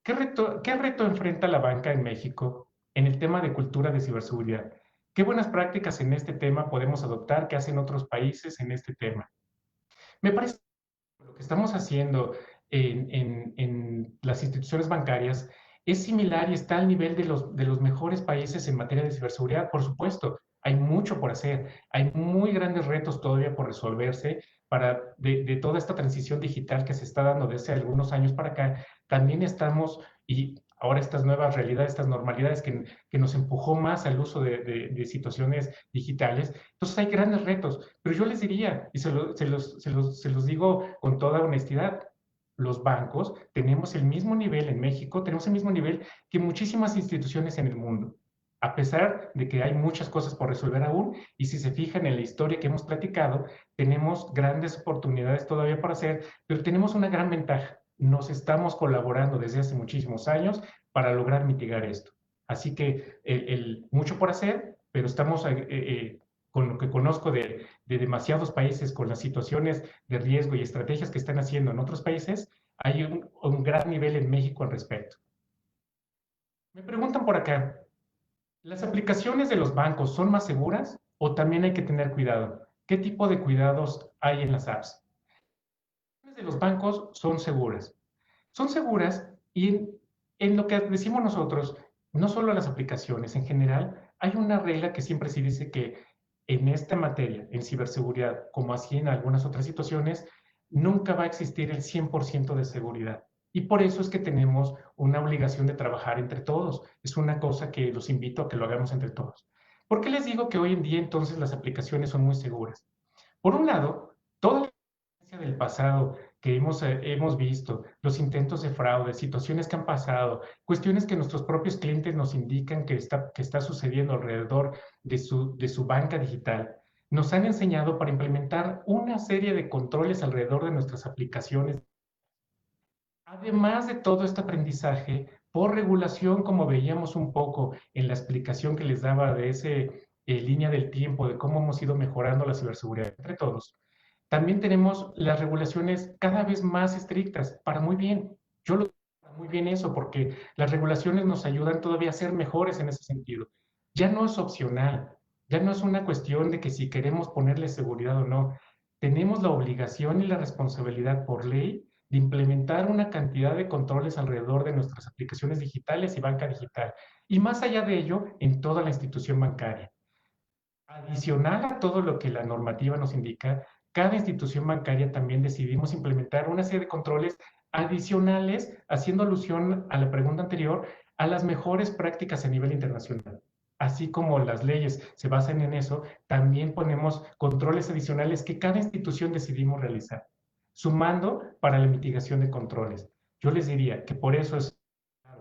¿qué reto enfrenta la banca en México en el tema de cultura de ciberseguridad? ¿Qué buenas prácticas en este tema podemos adoptar que hacen otros países en este tema? Me parece que lo que estamos haciendo en las instituciones bancarias es similar y está al nivel de los mejores países en materia de ciberseguridad. Por supuesto, hay mucho por hacer, hay muy grandes retos todavía por resolverse de toda esta transición digital que se está dando desde algunos años para acá. También estamos, y ahora estas nuevas realidades, estas normalidades que nos empujó más al uso de situaciones digitales. Entonces hay grandes retos, pero yo les diría, y se los digo con toda honestidad, los bancos tenemos el mismo nivel en México, tenemos el mismo nivel que muchísimas instituciones en el mundo, a pesar de que hay muchas cosas por resolver aún, y si se fijan en la historia que hemos platicado, tenemos grandes oportunidades todavía por hacer, pero tenemos una gran ventaja. Nos estamos colaborando desde hace muchísimos años para lograr mitigar esto. Así que mucho por hacer, pero estamos con lo que conozco de demasiados países, con las situaciones de riesgo y estrategias que están haciendo en otros países, hay un gran nivel en México al respecto. Me preguntan por acá, ¿las aplicaciones de los bancos son más seguras o también hay que tener cuidado? ¿Qué tipo de cuidados hay en las apps? Las de los bancos son seguras. Son seguras y en lo que decimos nosotros, no solo las aplicaciones, en general, hay una regla que siempre se dice que en esta materia, en ciberseguridad, como así en algunas otras situaciones, nunca va a existir el 100% de seguridad. Y por eso es que tenemos una obligación de trabajar entre todos. Es una cosa que los invito a que lo hagamos entre todos. ¿Por qué les digo que hoy en día entonces las aplicaciones son muy seguras? Por un lado, toda la experiencia del pasado que hemos visto, los intentos de fraude, situaciones que han pasado, cuestiones que nuestros propios clientes nos indican que está sucediendo alrededor de su banca digital, nos han enseñado para implementar una serie de controles alrededor de nuestras aplicaciones. Además de todo este aprendizaje, por regulación, como veíamos un poco en la explicación que les daba de ese línea del tiempo, de cómo hemos ido mejorando la ciberseguridad entre todos, también tenemos las regulaciones cada vez más estrictas, para muy bien. Yo lo para muy bien eso, porque las regulaciones nos ayudan todavía a ser mejores en ese sentido. Ya no es opcional, ya no es una cuestión de que si queremos ponerle seguridad o no. Tenemos la obligación y la responsabilidad por ley de implementar una cantidad de controles alrededor de nuestras aplicaciones digitales y banca digital. Y más allá de ello, en toda la institución bancaria. Adicional a todo lo que la normativa nos indica, cada institución bancaria también decidimos implementar una serie de controles adicionales, haciendo alusión a la pregunta anterior, a las mejores prácticas a nivel internacional. Así como las leyes se basan en eso, también ponemos controles adicionales que cada institución decidimos realizar, sumando para la mitigación de controles. Yo les diría que por eso es,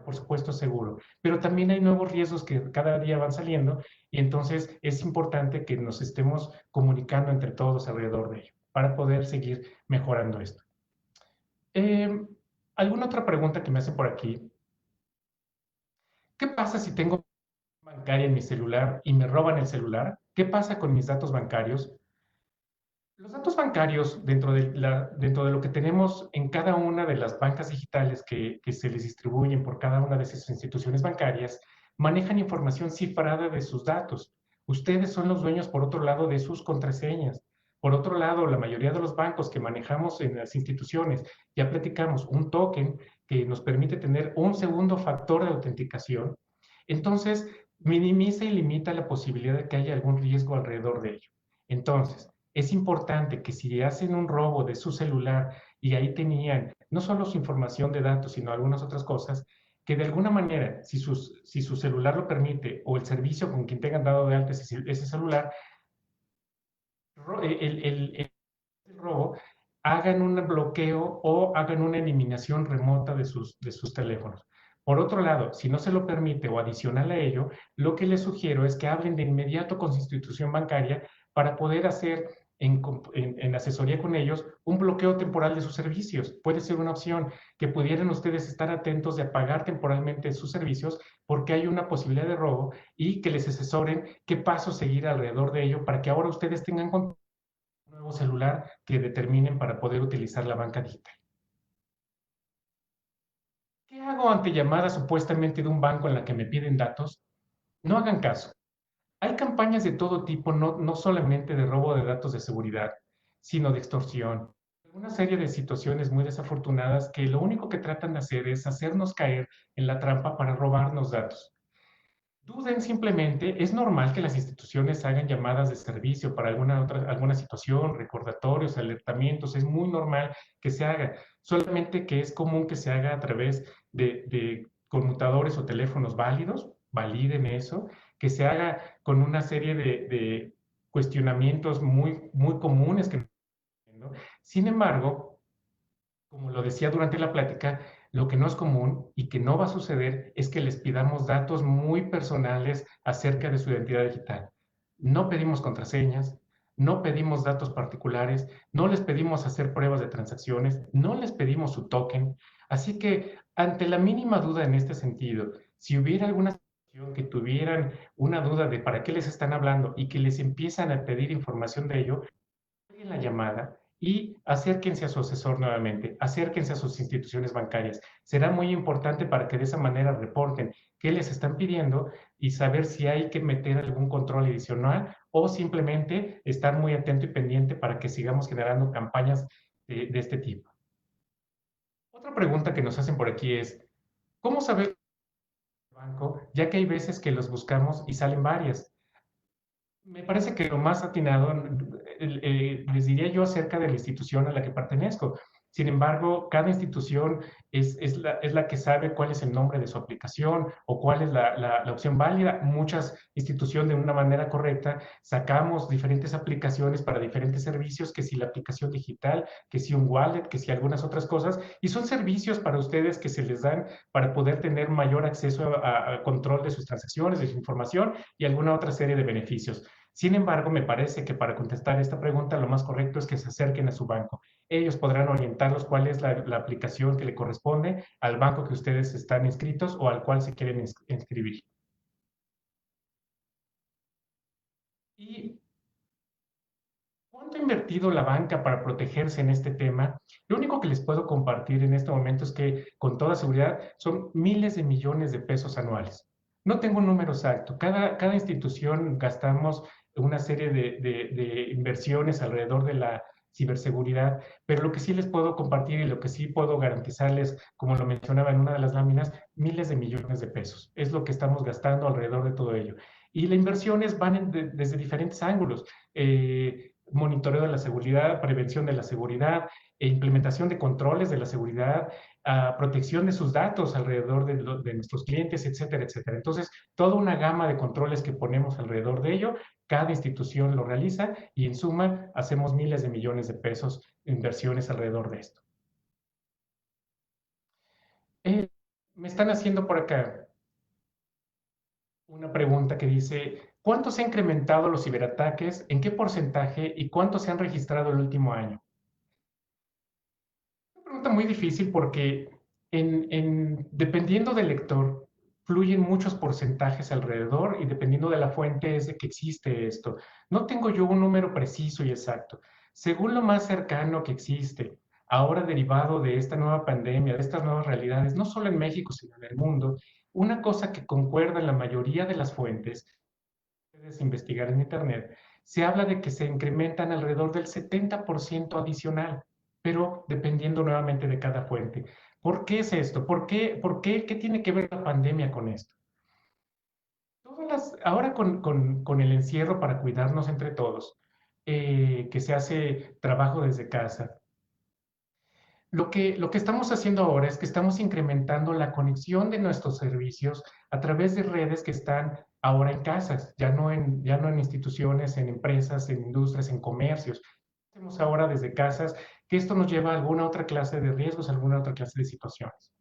por supuesto, seguro, pero también hay nuevos riesgos que cada día van saliendo y entonces es importante que nos estemos comunicando entre todos alrededor de ello para poder seguir mejorando esto. Eh, ¿Alguna otra pregunta que me hacen por aquí? ¿Qué pasa si tengo bancaria en mi celular y me roban el celular? ¿Qué pasa con mis datos bancarios? Los datos bancarios, dentro de lo que tenemos en cada una de las bancas digitales que se les distribuyen por cada una de esas instituciones bancarias, manejan información cifrada de sus datos. Ustedes son los dueños, por otro lado, de sus contraseñas. Por otro lado, la mayoría de los bancos que manejamos en las instituciones, ya platicamos un token que nos permite tener un segundo factor de autenticación. Entonces, minimiza y limita la posibilidad de que haya algún riesgo alrededor de ello. Entonces, es importante que si hacen un robo de su celular y ahí tenían no solo su información de datos, sino algunas otras cosas, que de alguna manera, si su celular lo permite o el servicio con quien tengan dado de alta ese celular, el robo, hagan un bloqueo o hagan una eliminación remota de sus teléfonos. Por otro lado, si no se lo permite o adicional a ello, lo que les sugiero es que hablen de inmediato con su institución bancaria para poder hacer en asesoría con ellos un bloqueo temporal de sus servicios. Puede ser una opción que pudieran ustedes estar atentos de apagar temporalmente sus servicios porque hay una posibilidad de robo y que les asesoren qué pasos seguir alrededor de ello para que ahora ustedes tengan control nuevo celular que determinen para poder utilizar la banca digital. ¿Qué hago ante llamadas supuestamente de un banco en la que me piden datos? No hagan caso. Hay campañas de todo tipo, no solamente de robo de datos de seguridad, sino de extorsión. Una serie de situaciones muy desafortunadas que lo único que tratan de hacer es hacernos caer en la trampa para robarnos datos. Duden simplemente, es normal que las instituciones hagan llamadas de servicio para alguna situación, recordatorios, alertamientos, es muy normal que se haga, solamente que es común que se haga a través de conmutadores o teléfonos válidos, validen eso, que se haga con una serie de cuestionamientos muy comunes que ¿no? Sin embargo, como lo decía durante la plática, lo que no es común y que no va a suceder es que les pidamos datos muy personales acerca de su identidad digital. No pedimos contraseñas, no pedimos datos particulares, no les pedimos hacer pruebas de transacciones, no les pedimos su token. Así que ante la mínima duda en este sentido, si hubiera alguna situación que tuvieran una duda de para qué les están hablando y que les empiezan a pedir información de ello, en la llamada y acérquense a su asesor nuevamente, acérquense a sus instituciones bancarias. Será muy importante para que de esa manera reporten qué les están pidiendo y saber si hay que meter algún control adicional o simplemente estar muy atento y pendiente para que sigamos generando campañas de este tipo. Otra pregunta que nos hacen por aquí es, ¿cómo saber el banco? Ya que hay veces que los buscamos y salen varias. Me parece que lo más atinado, les diría yo acerca de la institución a la que pertenezco. Sin embargo, cada institución es la que sabe cuál es el nombre de su aplicación o cuál es la opción válida. Muchas instituciones, de una manera correcta, sacamos diferentes aplicaciones para diferentes servicios, que si la aplicación digital, que si un wallet, que si algunas otras cosas, y son servicios para ustedes que se les dan para poder tener mayor acceso a control de sus transacciones, de su información y alguna otra serie de beneficios. Sin embargo, me parece que para contestar esta pregunta, lo más correcto es que se acerquen a su banco. Ellos podrán orientarlos cuál es la aplicación que le corresponde al banco que ustedes están inscritos o al cual se quieren inscribir. ¿Y cuánto ha invertido la banca para protegerse en este tema? Lo único que les puedo compartir en este momento es que, con toda seguridad, son miles de millones de pesos anuales. No tengo un número exacto. Cada institución gastamos una serie de inversiones alrededor de la ciberseguridad, pero lo que sí les puedo compartir y lo que sí puedo garantizarles, como lo mencionaba en una de las láminas, miles de millones de pesos. Es lo que estamos gastando alrededor de todo ello. Y las inversiones van desde diferentes ángulos. Monitoreo de la seguridad, prevención de la seguridad, e implementación de controles de la seguridad, protección de sus datos alrededor de nuestros clientes, etcétera, etcétera. Entonces, toda una gama de controles que ponemos alrededor de ello, cada institución lo realiza y en suma hacemos miles de millones de pesos en inversiones alrededor de esto. Eh, Me están haciendo por acá una pregunta que dice, ¿cuánto se han incrementado los ciberataques? ¿En qué porcentaje? ¿Y cuánto se han registrado el último año? Una pregunta muy difícil porque dependiendo del lector, fluyen muchos porcentajes alrededor y dependiendo de la fuente es de que existe esto. No tengo yo un número preciso y exacto. Según lo más cercano que existe, ahora derivado de esta nueva pandemia, de estas nuevas realidades, no solo en México, sino en el mundo, una cosa que concuerda en la mayoría de las fuentes, puedes investigar en Internet, se habla de que se incrementan alrededor del 70% adicional, pero dependiendo nuevamente de cada fuente. ¿Por qué es esto? ¿Qué tiene que ver la pandemia con esto? Ahora con el encierro para cuidarnos entre todos, que se hace trabajo desde casa, Lo que estamos haciendo ahora es que estamos incrementando la conexión de nuestros servicios a través de redes que están ahora en casas, ya no en instituciones, en empresas, en industrias, en comercios. Hacemos ahora desde casas, que esto nos lleva a alguna otra clase de riesgos, a alguna otra clase de situaciones.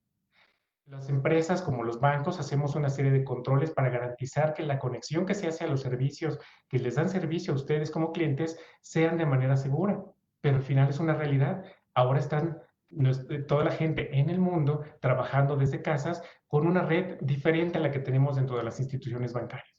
Las empresas, como los bancos, hacemos una serie de controles para garantizar que la conexión que se hace a los servicios que les dan servicio a ustedes como clientes sean de manera segura. Pero al final es una realidad. Ahora están toda la gente en el mundo trabajando desde casas con una red diferente a la que tenemos dentro de las instituciones bancarias.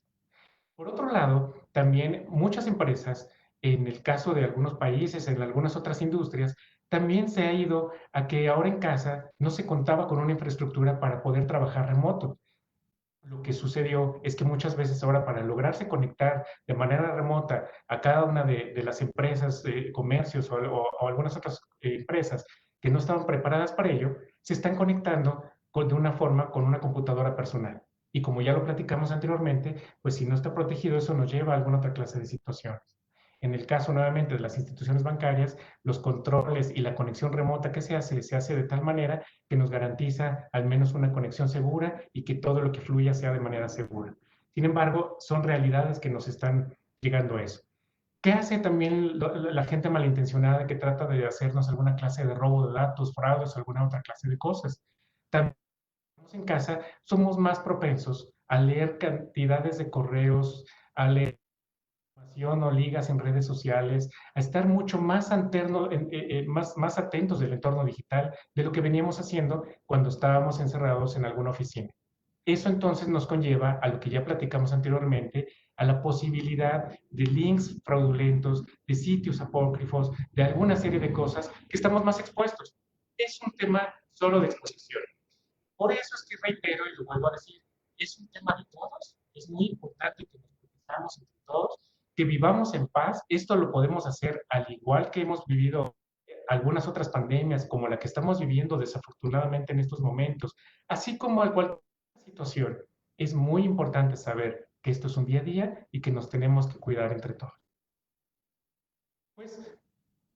Por otro lado, también muchas empresas, en el caso de algunos países, en algunas otras industrias, también se ha ido a que ahora en casa no se contaba con una infraestructura para poder trabajar remoto. Lo que sucedió es que muchas veces ahora para lograrse conectar de manera remota a cada una de las empresas, comercios o algunas otras empresas que no estaban preparadas para ello, se están conectando de una forma con una computadora personal. Y como ya lo platicamos anteriormente, pues si no está protegido, eso nos lleva a alguna otra clase de situaciones. En el caso nuevamente de las instituciones bancarias, los controles y la conexión remota que se hace de tal manera que nos garantiza al menos una conexión segura y que todo lo que fluya sea de manera segura. Sin embargo, son realidades que nos están llegando a eso. ¿Qué hace también la gente malintencionada que trata de hacernos alguna clase de robo de datos, fraudes o alguna otra clase de cosas? También en casa somos más propensos a leer cantidades de correos, a leer o ligas en redes sociales, a estar mucho más, más atentos del entorno digital de lo que veníamos haciendo cuando estábamos encerrados en alguna oficina. Eso entonces nos conlleva a lo que ya platicamos anteriormente, a la posibilidad de links fraudulentos, de sitios apócrifos, de alguna serie de cosas que estamos más expuestos. Es un tema solo de exposición. Por eso es que reitero y lo vuelvo a decir, es un tema de todos. Es muy importante que nos protejamos entre todos, que vivamos en paz. Esto lo podemos hacer al igual que hemos vivido algunas otras pandemias, como la que estamos viviendo desafortunadamente en estos momentos, así como a cualquier situación. Es muy importante saber que esto es un día a día y que nos tenemos que cuidar entre todos. Pues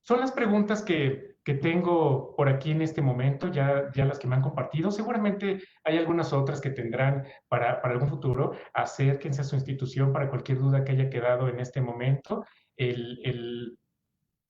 son las preguntas que tengo por aquí en este momento, ya las que me han compartido. Seguramente hay algunas otras que tendrán para algún futuro. Acérquense a su institución para cualquier duda que haya quedado en este momento. El,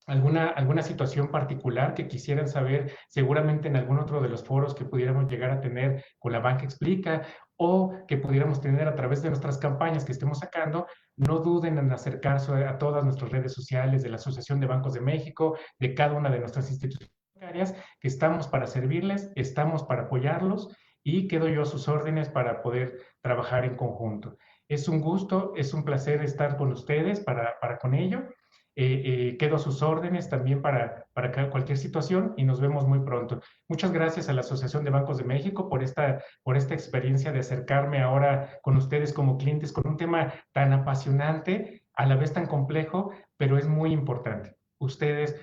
alguna situación particular que quisieran saber, seguramente en algún otro de los foros que pudiéramos llegar a tener con la Banca Explica o que pudiéramos tener a través de nuestras campañas que estemos sacando, no duden en acercarse a todas nuestras redes sociales de la Asociación de Bancos de México, de cada una de nuestras instituciones bancarias, que estamos para servirles, estamos para apoyarlos y quedo yo a sus órdenes para poder trabajar en conjunto. Es un gusto, es un placer estar con ustedes para con ello. Quedo a sus órdenes también para cualquier situación y nos vemos muy pronto. Muchas gracias a la Asociación de Bancos de México por esta experiencia de acercarme ahora con ustedes como clientes con un tema tan apasionante, a la vez tan complejo, pero es muy importante. Ustedes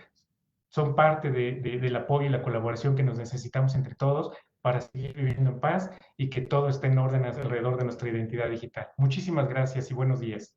son parte del apoyo y la colaboración que nos necesitamos entre todos para seguir viviendo en paz y que todo esté en orden alrededor de nuestra identidad digital. Muchísimas gracias y buenos días.